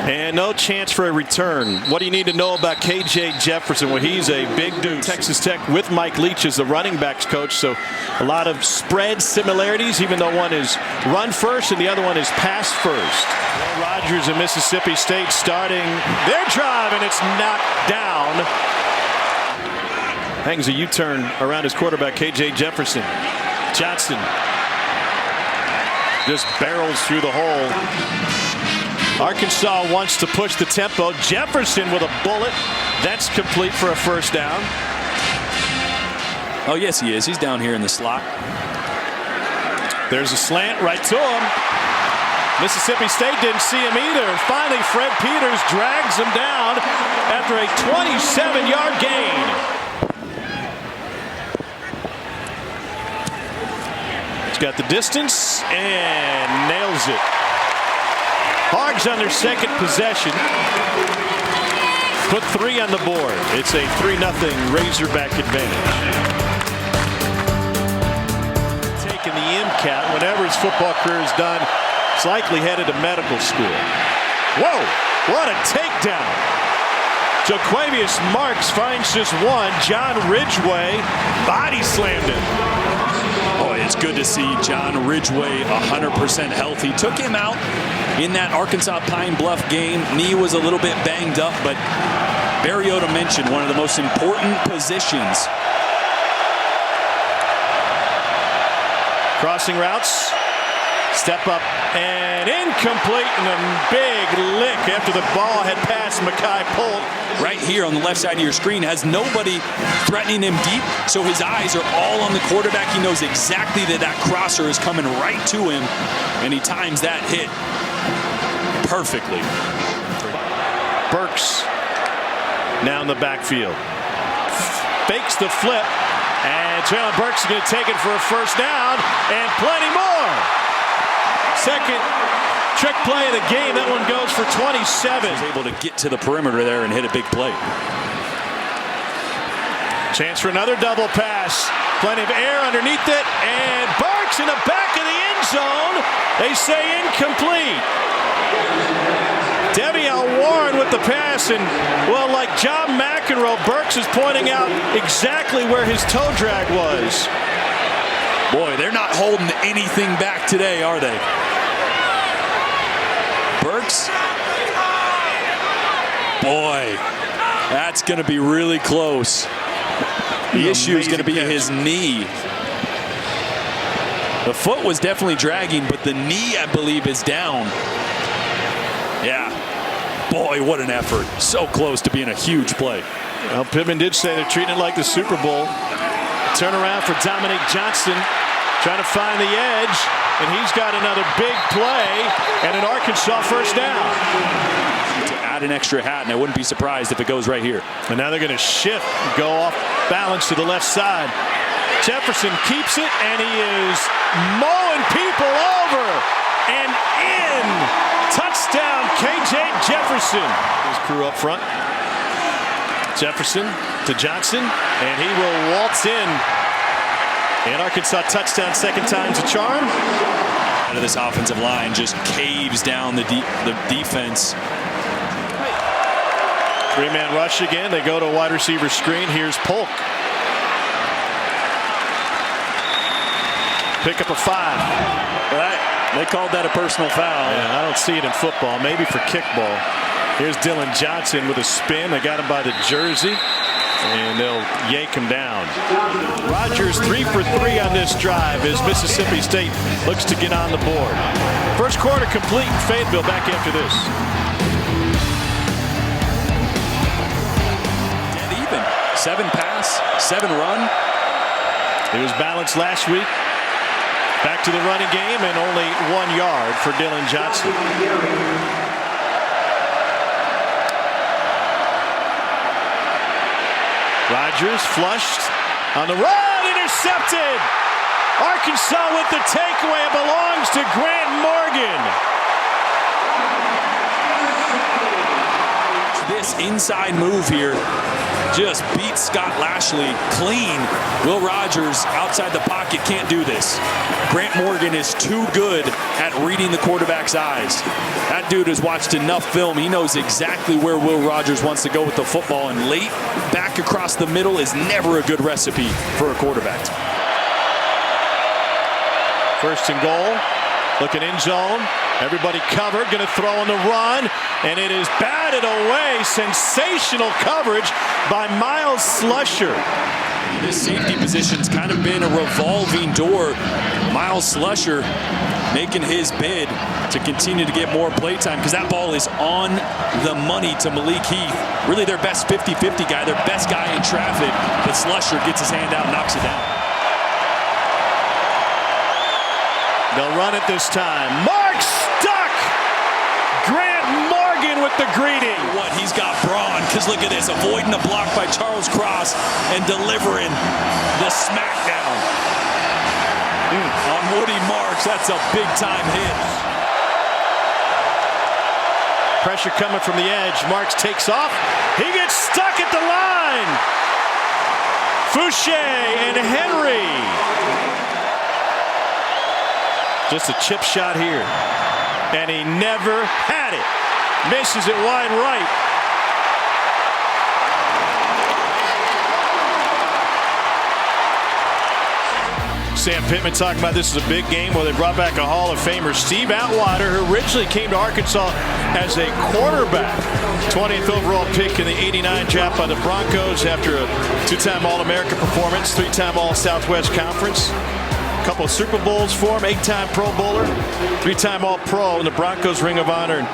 And no chance for a return. What do you need to know about KJ Jefferson? Well, he's a big dude. Texas Tech with Mike Leach as the running backs coach, so a lot of spread similarities, even though one is run first and the other one is pass first. Will Rogers and Mississippi State starting their drive, and it's knocked down. Hangs a U-turn around his quarterback, KJ Jefferson. Johnson just barrels through the hole. Arkansas wants to push the tempo. Jefferson with a bullet. That's complete for a first down. Oh, yes, he is. He's down here in the slot. There's a slant right to him. Mississippi State didn't see him either. And finally, Fred Peters drags him down after a 27-yard gain. He's got the distance and nails it. Hogs on their second possession. Put 3 on the board. It's a 3-0 Razorback advantage. Taking the MCAT, whenever his football career is done, it's likely headed to medical school. Whoa, what a takedown. Jo'quavious Marks finds just one. John Ridgeway body slammed him. Oh, it's good to see John Ridgeway 100% healthy. Took him out in that Arkansas Pine Bluff game. Knee was a little bit banged up, but Mariota mentioned one of the most important positions. Crossing routes. Step up and incomplete, and a big lick after the ball had passed Mekhi Polk. Right here on the left side of your screen, has nobody threatening him deep, so his eyes are all on the quarterback. He knows exactly that crosser is coming right to him, and he times that hit perfectly. Burks now in the backfield. Fakes the flip, and Traylon Burks is going to take it for a first down, and plenty more. Second trick play of the game. That one goes for 27. He's able to get to the perimeter there and hit a big play. Chance for another double pass. Plenty of air underneath it. And Burks in the back of the end zone. They say incomplete. Devion Warren with the pass. And, well, like John McEnroe, Burks is pointing out exactly where his toe drag was. Boy, they're not holding anything back today, are they? Burks. Boy, that's going to be really close. The issue is going to be his knee. The foot was definitely dragging, but the knee, I believe, is down. Yeah. Boy, what an effort. So close to being a huge play. Well, Pittman did say they're treating it like the Super Bowl. Turnaround for Dominic Johnson. Trying to find the edge, and he's got another big play and an Arkansas first down. To add an extra hat, and I wouldn't be surprised if it goes right here. And now they're going to shift, go off balance to the left side. Jefferson keeps it, and he is mowing people over and in. Touchdown, KJ Jefferson. His crew up front. Jefferson to Johnson, and he will waltz in. And Arkansas touchdown, second time's a charm. Out of this offensive line just caves down the defense. 3-man rush again. They go to a wide receiver screen. Here's Polk. Pick up a 5. Right. They called that a personal foul. Yeah, I don't see it in football. Maybe for kickball. Here's Dylan Johnson with a spin. They got him by the jersey. And they'll yank him down. Rogers 3 for 3 on this drive as Mississippi State looks to get on the board. First quarter complete. Fayetteville back after this. Dead even. 7 pass, 7 run. It was balanced last week. Back to the running game and only 1 yard for Dylan Johnson. Rogers flushed on the run, intercepted. Arkansas with the takeaway. It belongs to Grant Morgan. This inside move here just beats Scott Lashley clean. Will Rogers outside the pocket can't do this. Grant Morgan is too good at reading the quarterback's eyes. That dude has watched enough film. He knows exactly where Will Rogers wants to go with the football, and late back across the middle is never a good recipe for a quarterback. First and goal. Looking in zone. Everybody covered. Going to throw on the run. And it is batted away. Sensational coverage by Miles Slusher. This safety position's kind of been a revolving door. Miles Slusher making his bid to continue to get more play time because that ball is on the money to Malik Heath. Really their best 50-50 guy, their best guy in traffic, but Slusher gets his hand out and knocks it down. They'll run it this time. Mark stuck! Grant Morgan with the greeting. What, he's got brawn, because look at this, avoiding the block by Charles Cross and delivering the smackdown on Woody Marks. That's a big-time hit. Pressure coming from the edge. Marks takes off. He gets stuck at the line. Fouché and Henry. Just a chip shot here. And he never had it. Misses it wide right. Sam Pittman talking about this is a big game where they brought back a Hall of Famer, Steve Atwater, who originally came to Arkansas as a quarterback. 20th overall pick in the '89 draft by the Broncos after a 2-time All-American performance, 3-time All-Southwest Conference. A couple of Super Bowls for him, 8-time Pro Bowler, 3-time All-Pro in the Broncos Ring of Honor,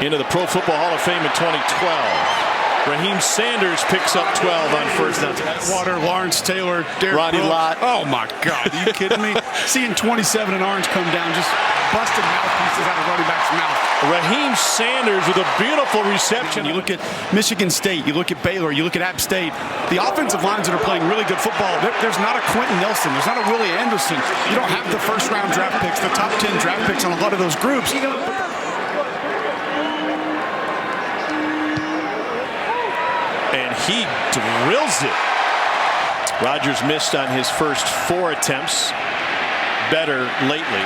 into the Pro Football Hall of Fame in 2012. Raheem Sanders picks up 12 on first down. Water, Lawrence Taylor, Derek Roddy Brooks. Lott. Oh my God, are you kidding me? Seeing 27 in orange come down, just busting mouthpieces out of running back's mouth. Raheem Sanders with a beautiful reception. You look at Michigan State, you look at Baylor, you look at App State. The offensive lines that are playing really good football, there's not a Quentin Nelson, there's not a Willie Anderson. You don't have the first round draft picks, the top 10 draft picks on a lot of those groups. And he drills it. Rodgers missed on his first 4 attempts. Better lately.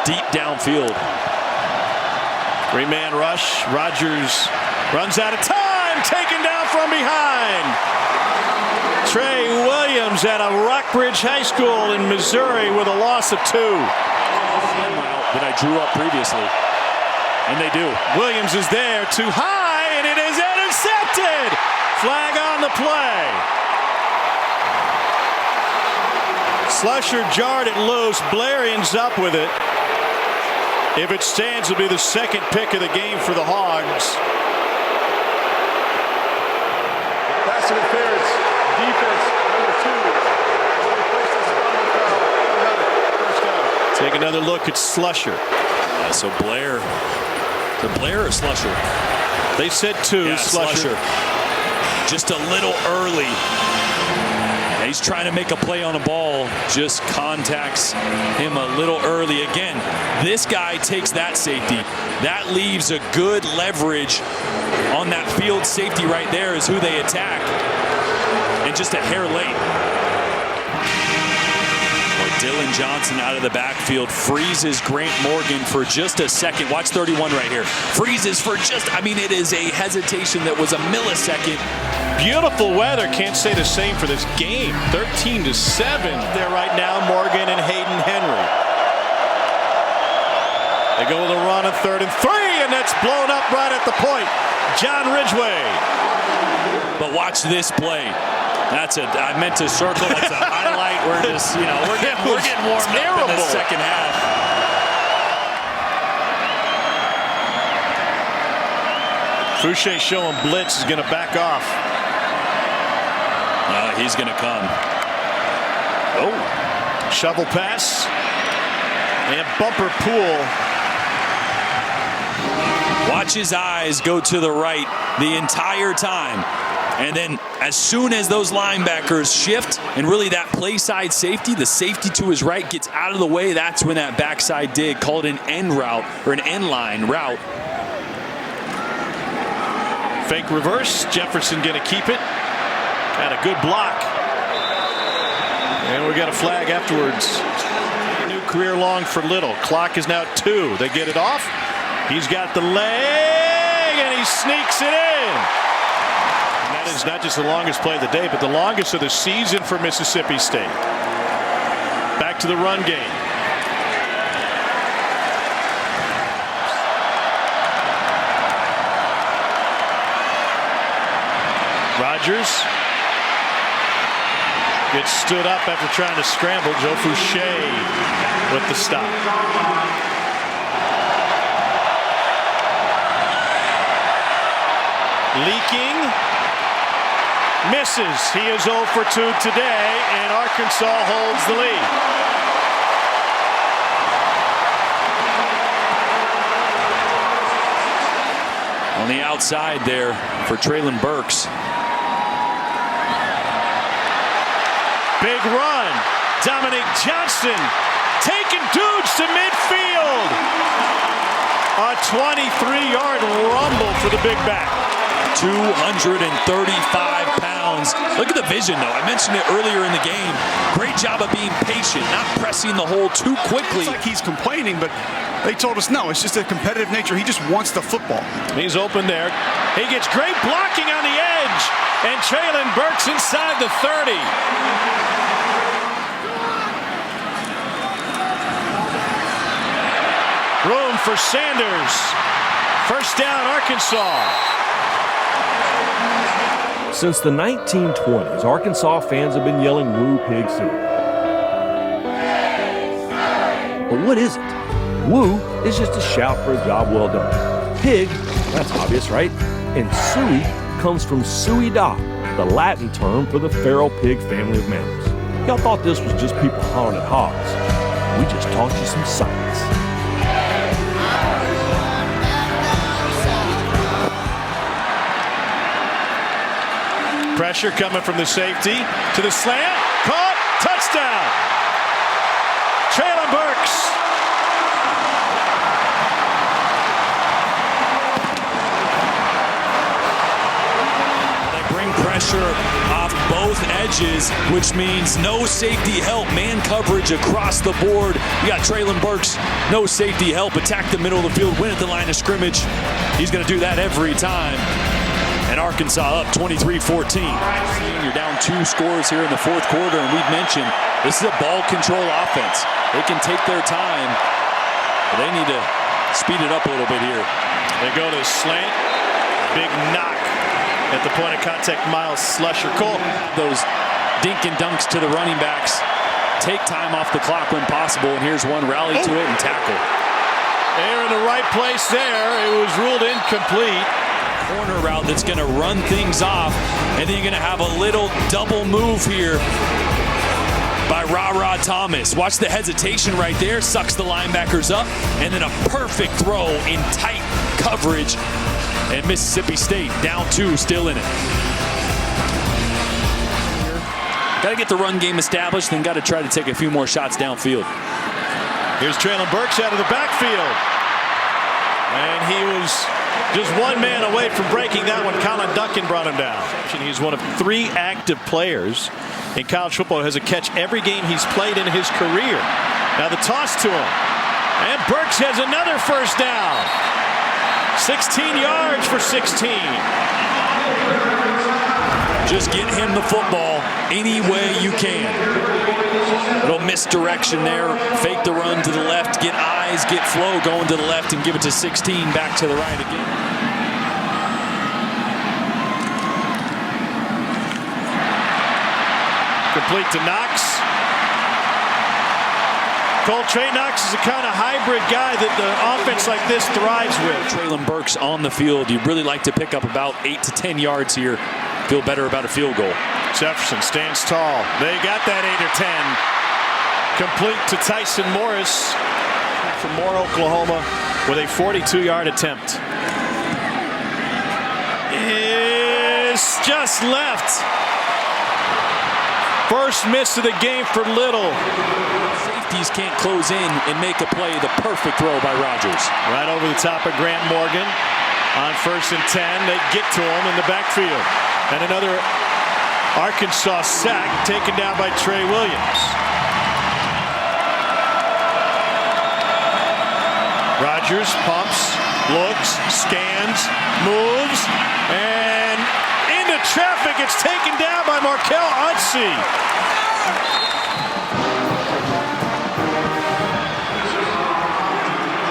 Deep downfield. 3-man rush. Rodgers runs out of time. Taken down from behind. Trey Williams at a Rockbridge High School in Missouri with a loss of 2. That I drew up previously. And they do. Williams is there, too high, and it is intercepted. Flag on the play. Slusher jarred it loose. Blair ends up with it. If it stands, it'll be the second pick of the game for the Hogs. Pass interference, defense, number 2. Take another look at Slusher. So Blair. The Blair or Slusher? They said 2. Yeah, Slusher. Just a little early. And he's trying to make a play on a ball. Just contacts him a little early. Again, this guy takes that safety. That leaves a good leverage on that field safety right there is who they attack. And just a hair late. Dylan Johnson out of the backfield freezes Grant Morgan for just a second. Watch 31 right here. Freezes for just, I mean, it is a hesitation that was a millisecond. Beautiful weather. Can't say the same for this game. 13-7 there right now. Morgan and Hayden Henry. They go with a run on 3rd and 3, and that's blown up right at the point. John Ridgway. But watch this play. That's a, I meant to circle. That's a highlight. We're just, you know, we're getting warmed up in the second half. Fouché showing blitz is going to back off. He's going to come. Oh, shovel pass and bumper pool. Watch his eyes go to the right the entire time. And then as soon as those linebackers shift and really that play side safety, the safety to his right gets out of the way, that's when that backside dig, called an end route or an end line route. Fake reverse. Jefferson going to keep it. Got a good block. And we got a flag afterwards. New career long for Little. Clock is now 2. They get it off. He's got the leg and he sneaks it in. That is not just the longest play of the day, but the longest of the season for Mississippi State. Back to the run game. Rodgers Gets stood up after trying to scramble. Joe Fouché with the stop. Leaking. Misses. He is 0 for 2 today, and Arkansas holds the lead. On the outside there for Traylon Burks. Big run. Dominic Johnson taking dudes to midfield. A 23-yard rumble for the big back. 235 pounds. Look at the vision, though. I mentioned it earlier in the game. Great job of being patient, not pressing the hole too quickly. It's like he's complaining, but they told us no, it's just a competitive nature. He just wants the football. He's open there. He gets great blocking on the edge, and Traylon Burks inside the 30. Room for Sanders. First down, Arkansas. Since the 1920s, Arkansas fans have been yelling "Woo, Pig City." But what is it? Woo is just a shout for a job well done. Pig, that's obvious, right? And Suey comes from Suey da, the Latin term for the feral pig family of mammals. Y'all thought this was just people hollering at hogs. We just taught you some science. Pressure coming from the safety to the slant. Caught. Touchdown. Traylon Burks. They bring pressure off both edges, which means no safety help. Man coverage across the board. You got Traylon Burks, no safety help. Attack the middle of the field, win at the line of scrimmage. He's going to do that every time. And Arkansas up 23-14. You're down 2 scores here in the fourth quarter, and we've mentioned this is a ball control offense. They can take their time, but they need to speed it up a little bit here. They go to the slant. Big knock at the point of contact. Miles Slusher. Cole. Those dink and dunks to the running backs. Take time off the clock when possible, and here's one rally to it and tackle. They're in the right place there. It was ruled incomplete. Corner route that's going to run things off, and then you're going to have a little double move here by Ra Thomas. Watch the hesitation right there, sucks the linebackers up, and then a perfect throw in tight coverage, and Mississippi State down 2, still in it. Got to get the run game established, then got to try to take a few more shots downfield. Here's Traylon Burks out of the backfield, and he was just one man away from breaking that one. Colin Duncan brought him down. He's one of 3 active players in college football who has a catch every game he's played in his career. Now the toss to him. And Burks has another first down. 16 yards for 16. Just get him the football any way you can. Little misdirection there. Fake the run to the left. Get eyes, get flow going to the left, and give it to 16. Back to the right again. Complete to Knox. Trey Knox is the kind of hybrid guy that the offense like this thrives with. Traylon Burks on the field. You'd really like to pick up about 8 to 10 yards here. Feel better about a field goal. Jefferson stands tall. They got that 8 or 10. Complete to Tyson Morris from Moore, Oklahoma, with a 42-yard attempt. It's just left. First miss of the game for Little. Safeties can't close in and make a play. The perfect throw by Rogers. Right over the top of Grant Morgan. On 1st and 10, they get to him in the backfield. And another Arkansas sack taken down by Trey Williams. Rogers pumps, looks, scans, moves, and into traffic. It's taken down by Markel Utsey.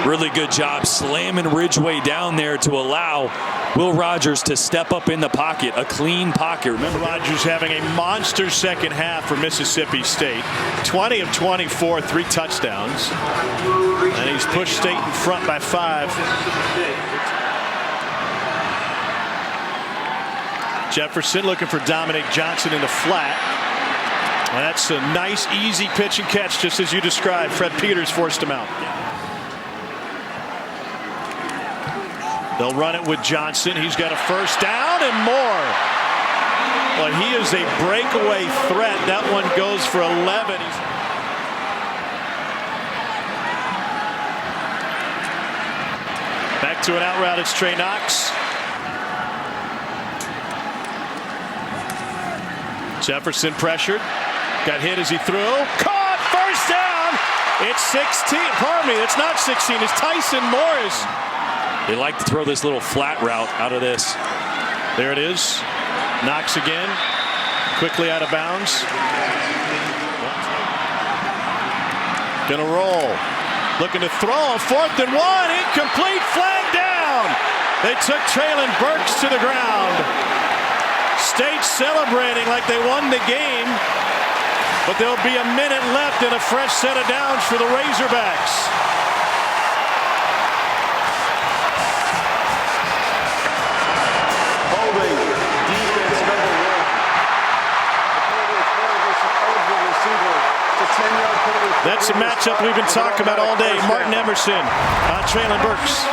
Really good job slamming Ridgeway down there to allow Will Rogers to step up in the pocket, a clean pocket. Remember, Rogers having a monster second half for Mississippi State. 20 of 24, 3 touchdowns. And he's pushed State in front by 5. Jefferson looking for Dominic Johnson in the flat. And that's a nice, easy pitch and catch, just as you described. Fred Peters forced him out. They'll run it with Johnson. He's got a first down and more. Well, he is a breakaway threat. That one goes for 11. Back to an out route. It's Trey Knox. Jefferson pressured. Got hit as he threw. Caught! First down! It's 16. Pardon me, it's not 16. It's Tyson Morris. They like to throw this little flat route out of this. There it is. Knox again. Quickly out of bounds. Gonna roll. Looking to throw. 4th and 1. Incomplete. Flag down. They took Traylon Burks to the ground. State celebrating like they won the game. But there'll be a minute left and a fresh set of downs for the Razorbacks. Holding defense number 1. That's a matchup we've been talking about all day. Martin Emerson on Traylon Burks.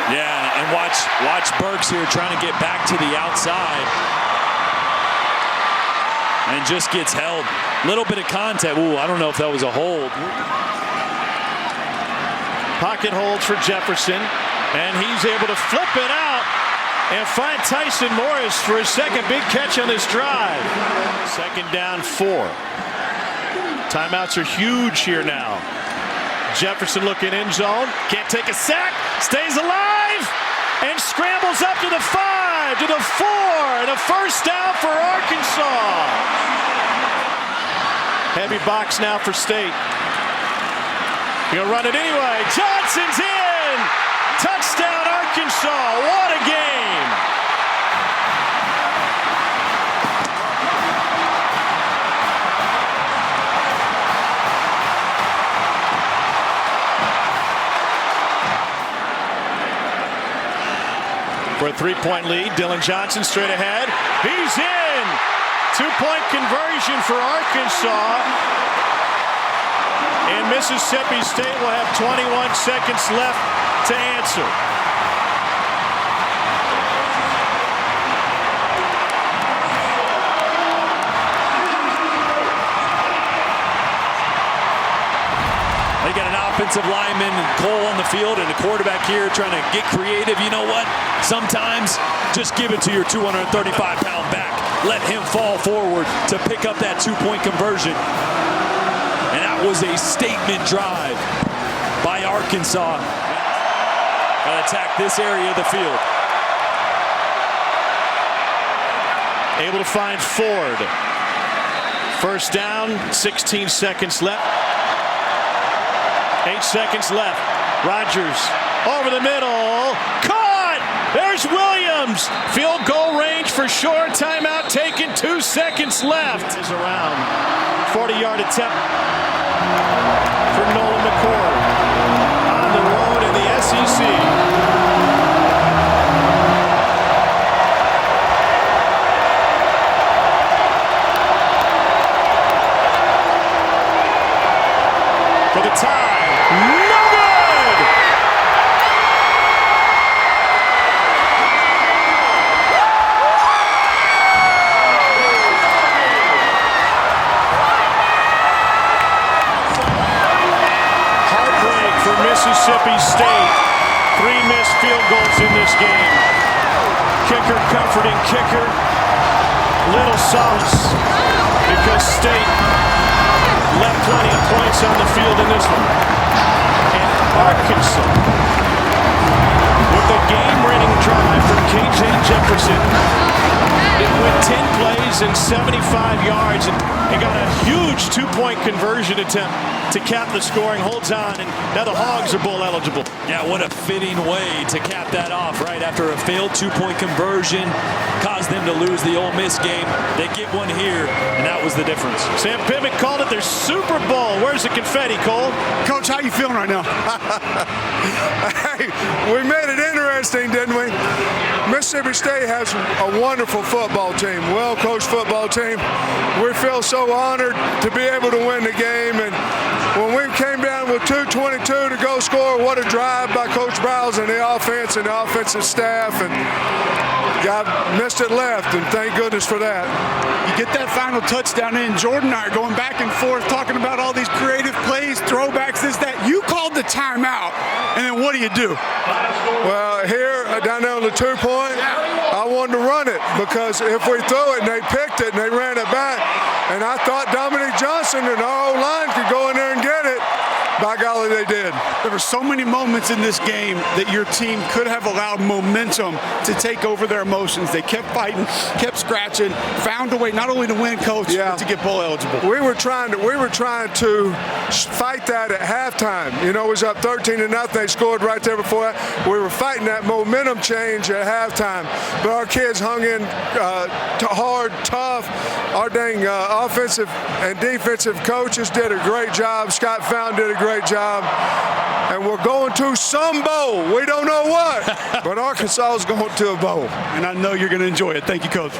Yeah, and watch Burks here trying to get back to the outside. And just gets held. Little bit of contact. Ooh, I don't know if that was a hold. Pocket holds for Jefferson. And he's able to flip it out and find Tyson Morris for his second big catch on this drive. 2nd down 4. Timeouts are huge here now. Jefferson looking in zone. Can't take a sack. Stays alive. And scrambles up to the 5, to the 4, and a first down for Arkansas. Heavy box now for State. He'll run it anyway. Johnson's in. Touchdown Arkansas. What a game. For a 3-point lead, Dylan Johnson straight ahead. He's in! 2-point conversion for Arkansas. And Mississippi State will have 21 seconds left to answer. They got an offensive lineman, Cole, on the field, and a quarterback here trying to get creative. You know what? Sometimes just give it to your 235-pound back. Let him fall forward to pick up that 2-point conversion. And that was a statement drive by Arkansas. Got to attack this area of the field. Able to find Ford. First down, 16 seconds left. 8 seconds left. Rogers over the middle. Caught! There's Williams. Field goal range for sure. Timeout taken. 2 seconds left. Is around. 40-yard attempt for Nolan McCord. On the road in the SEC. For the tie. No good! Heartbreak for Mississippi State. 3 missed field goals in this game. Kicker comforting kicker. Little sauce because State left plenty of points on the field in this one. And Arkansas with a game-winning drive from KJ Jefferson It went 10 plays and 75 yards and got a huge two-point conversion attempt to cap the scoring. Holds on, and now the Hogs are bowl eligible. Yeah, what a fitting way to cap that off, right? After a failed two-point conversion, caused them to lose the Ole Miss game. They get one here, and that was the difference. Sam Pittman called it their Super Bowl. Where's the confetti, Cole? Coach, how you feeling right now? Hey, we made it interesting, didn't we? Mississippi State has a wonderful football team, well-coached football team. We feel so honored to be able to win the game. And when we came down with 2:22 to go score, what a drive by Coach Browse and the offense and the offensive staff. And God missed it left, and thank goodness for that. You get that final touchdown in. Jordan and I are going back and forth talking about all these creative plays, throwbacks, this, that. You called the timeout, and then what do? Well, here, down there on the 2-point, I wanted to run it because if we threw it and they picked it and they ran it back, and I thought Dominic Johnson and our old line could go in there and get it. By golly, they did. There were so many moments in this game that your team could have allowed momentum to take over their emotions. They kept fighting, kept scratching, found a way not only to win, Coach, but to get bowl eligible. We were trying to fight that at halftime. You know, it was up 13-0. They scored right there before that. We were fighting that momentum change at halftime. But our kids hung in hard, tough. Our dang offensive and defensive coaches did a great job. Scott Fountain did a great job. And we're going to some bowl. We don't know what, but Arkansas is going to a bowl. And I know you're going to enjoy it. Thank you, Coach.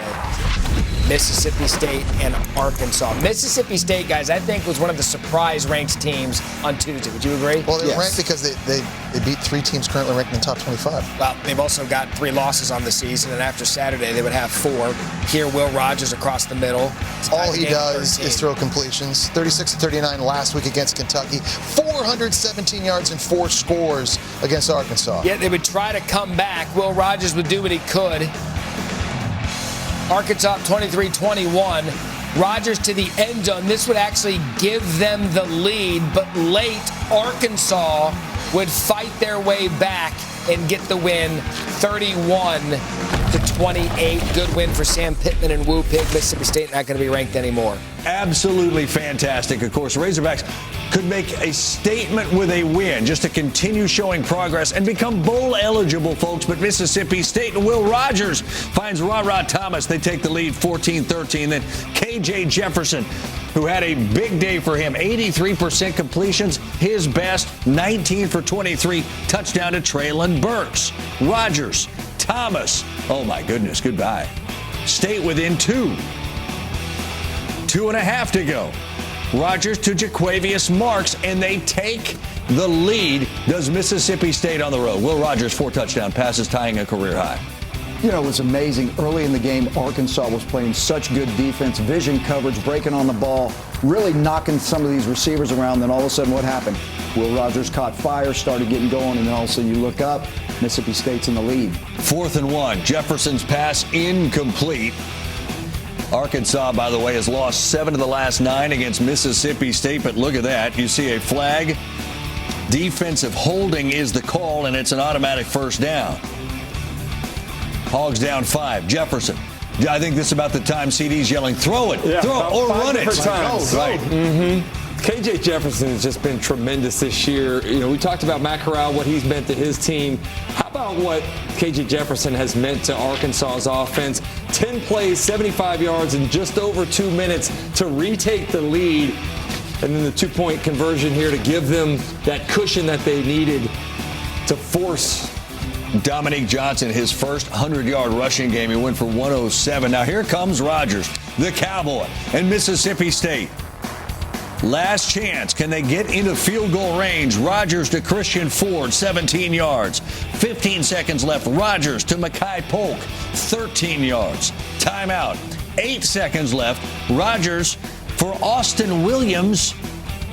Mississippi State and Arkansas. Mississippi State, guys, I think was one of the surprise-ranked teams on Tuesday. Would you agree? Well, they're ranked because they beat 3 teams currently ranked in the top 25. Well, they've also got 3 losses on the season, and after Saturday, they would have 4. Here, Will Rogers across the middle. All he does is throw completions. 36-39 last week against Kentucky. 417 yards and 4 scores against Arkansas. Yeah, they would try to come back. Will Rogers would do what he could. Arkansas 23-21. Rogers to the end zone. This would actually give them the lead, but late Arkansas would fight their way back and get the win 31-28. Good win for Sam Pittman and Woo Pig. Mississippi State not going to be ranked anymore. Absolutely fantastic. Of course, Razorbacks could make a statement with a win just to continue showing progress and become bowl eligible, folks. But Mississippi State and Will Rogers finds Ra Thomas. They take the lead 14-13. Then KJ Jefferson, who had a big day for him. 83% completions, his best. 19 for 23. Touchdown to Traylon Burks. Rogers, Thomas. Oh, my goodness. Goodbye. State within 2. 2.5 to go. Rogers to Jaquavius Marks, and they take the lead. Does Mississippi State on the road. Will Rogers, 4 touchdown passes, tying a career high. You know, it was amazing. Early in the game, Arkansas was playing such good defense, vision coverage, breaking on the ball, really knocking some of these receivers around. Then all of a sudden, what happened? Will Rogers caught fire, started getting going, and then all of a sudden you look up, Mississippi State's in the lead. 4th and 1. Jefferson's pass incomplete. Arkansas, by the way, has lost 7 of the last 9 against Mississippi State, but look at that. You see a flag. Defensive holding is the call, and it's an automatic first down. Hogs down 5. Jefferson. I think this is about the time CD's yelling, throw it, throw it, or run it. Right. KJ Jefferson has just been tremendous this year. You know, we talked about Matt Corral, what he's meant to his team. How about what KJ Jefferson has meant to Arkansas's offense? 10 plays, 75 yards in just over 2 minutes to retake the lead. And then the 2-point conversion here to give them that cushion that they needed to force Dominique Johnson, his first 100-yard rushing game. He went for 107. Now here comes Rogers, the Cowboy, and Mississippi State. Last chance. Can they get into field goal range? Rogers to Christian Ford, 17 yards. 15 seconds left. Rogers to Makai Polk, 13 yards. Timeout. 8 seconds left. Rogers for Austin Williams,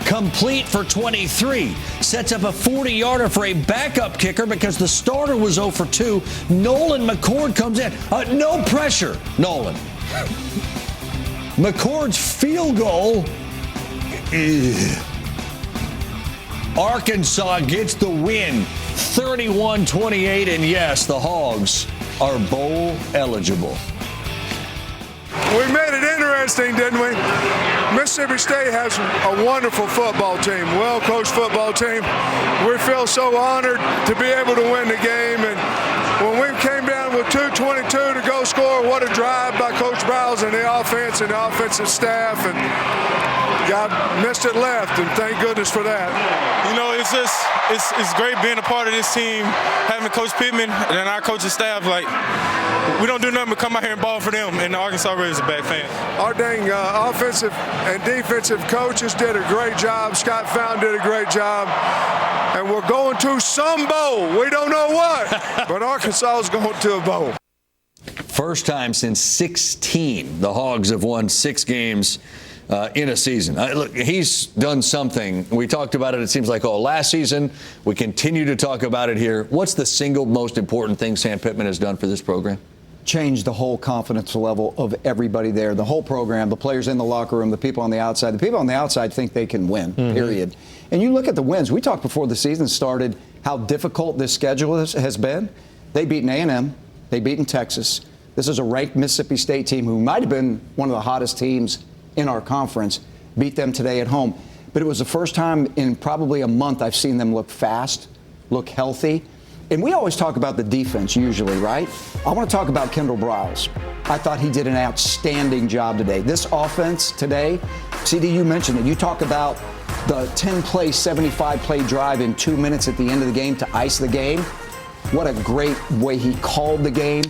complete for 23. Sets up a 40-yarder for a backup kicker because the starter was 0 for 2. Nolan McCord comes in. No pressure, Nolan. McCord's field goal. Arkansas gets the win, 31-28, and yes, the Hogs are bowl eligible. We made it interesting, didn't we? Mississippi State has a wonderful football team, well-coached football team. We feel so honored to be able to win the game. And when we came down with 2:22 to go score, what a drive by Coach Briles and the offense and the offensive staff. And God missed it left, and thank goodness for that. You know, it's great being a part of this team, having Coach Pittman and our coaching staff. Like, we don't do nothing but come out here and ball for them, and the Arkansas Razorback fans. Our dang offensive and defensive coaches did a great job. Scott Fountain did a great job. And we're going to some bowl. We don't know what, but Arkansas is going to a bowl. First time since 16, the Hogs have won 6 games in a season. Look, he's done something. We talked about it seems like all last season. We continue to talk about it here. What's the single most important thing Sam Pittman has done for this program? Change the whole confidence level of everybody there, the whole program, the players in the locker room, the people on the outside. The people on the outside think they can win, period. And you look at the wins. We talked before the season started how difficult this schedule has been. They beaten A&M. They beaten Texas. This is a ranked Mississippi State team who might have been one of the hottest teams in our conference, beat them today at home. But it was the first time in probably a month I've seen them look fast, look healthy. And we always talk about the defense usually, right? I want to talk about Kendall Briles. I thought he did an outstanding job today. This offense today, CD, you mentioned it. You talk about the 10-play, 75-play drive in 2 minutes at the end of the game to ice the game. What a great way he called the game.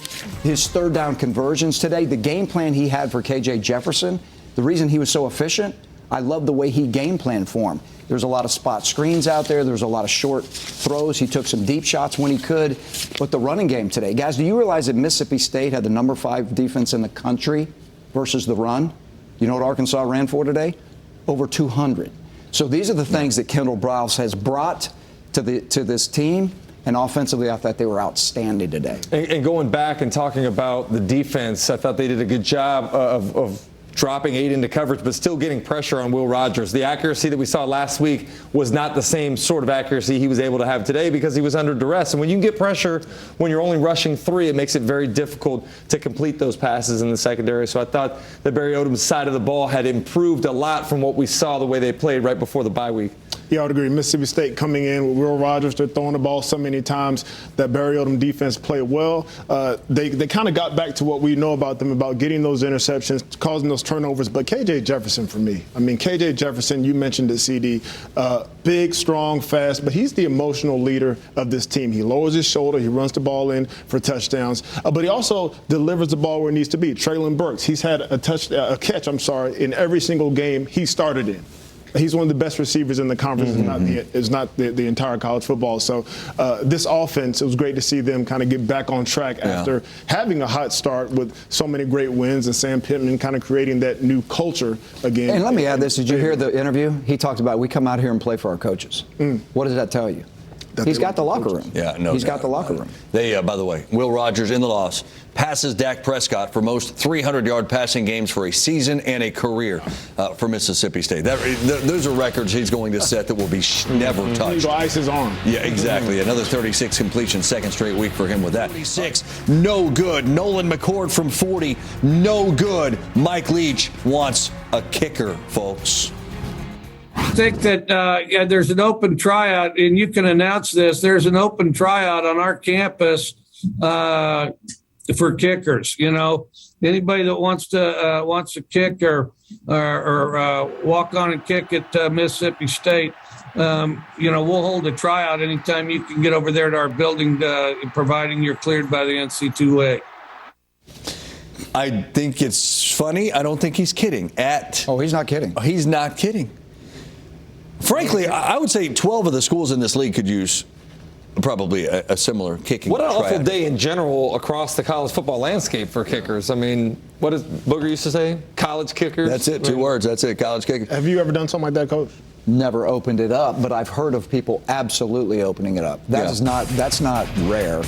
His third down conversions today, the game plan he had for KJ Jefferson, the reason he was so efficient, I love the way he game planned for him. There's a lot of spot screens out there. There's a lot of short throws. He took some deep shots when he could. But the running game today, guys, do you realize that Mississippi State had the number 5 defense in the country versus the run? You know what Arkansas ran for today? Over 200. So these are the things that Kendall Briles has brought to this team. And offensively, I thought they were outstanding today. And going back and talking about the defense, I thought they did a good job of dropping 8 into coverage, but still getting pressure on Will Rogers. The accuracy that we saw last week was not the same sort of accuracy he was able to have today because he was under duress. And when you can get pressure when you're only rushing 3, it makes it very difficult to complete those passes in the secondary. So I thought that Barry Odom's side of the ball had improved a lot from what we saw the way they played right before the bye week. Yeah, I would agree. Mississippi State coming in with Will Rogers, they're throwing the ball so many times. That Barry Odom defense played well. They kind of got back to what we know about them, about getting those interceptions, causing those turnovers. But KJ Jefferson for me, I mean, KJ Jefferson, you mentioned it, CD, big, strong, fast, but he's the emotional leader of this team. He lowers his shoulder, he runs the ball in for touchdowns, but he also delivers the ball where it needs to be. Traylon Burks, he's had a catch in every single game he started in. He's one of the best receivers in the conference. It's not the entire college football. So this offense, it was great to see them kind of get back on track after having a hot start with so many great wins and Sam Pittman kind of creating that new culture again. And let me add this. Did you hear the interview? He talked about we come out here and play for our coaches. What does that tell you? He's got the locker room. Yeah, no, he's got the locker room. They, by the way, Will Rogers in the loss passes Dak Prescott for most 300-yard passing games for a season and a career for Mississippi State. Those are records he's going to set that will be never touched. He'll ice his arm. Yeah, exactly. Another 36 completion, second straight week for him with that. 36, no good. Nolan McCord from 40, no good. Mike Leach wants a kicker, folks. I think that there's an open tryout, and you can announce this. There's an open tryout on our campus for kickers. You know, anybody that wants to kick or walk on and kick at Mississippi State, we'll hold a tryout anytime you can get over there to our building, providing you're cleared by the NC2A. I think it's funny. I don't think he's kidding. He's not kidding. He's not kidding. Frankly, I would say 12 of the schools in this league could use probably a similar kicking. What an awful day in general across the college football landscape for kickers. I mean, what does Booger used to say? College kickers? That's it. 2 words. That's it. College kickers. Have you ever done something like that, Coach? Never opened it up, but I've heard of people absolutely opening it up. That's not rare.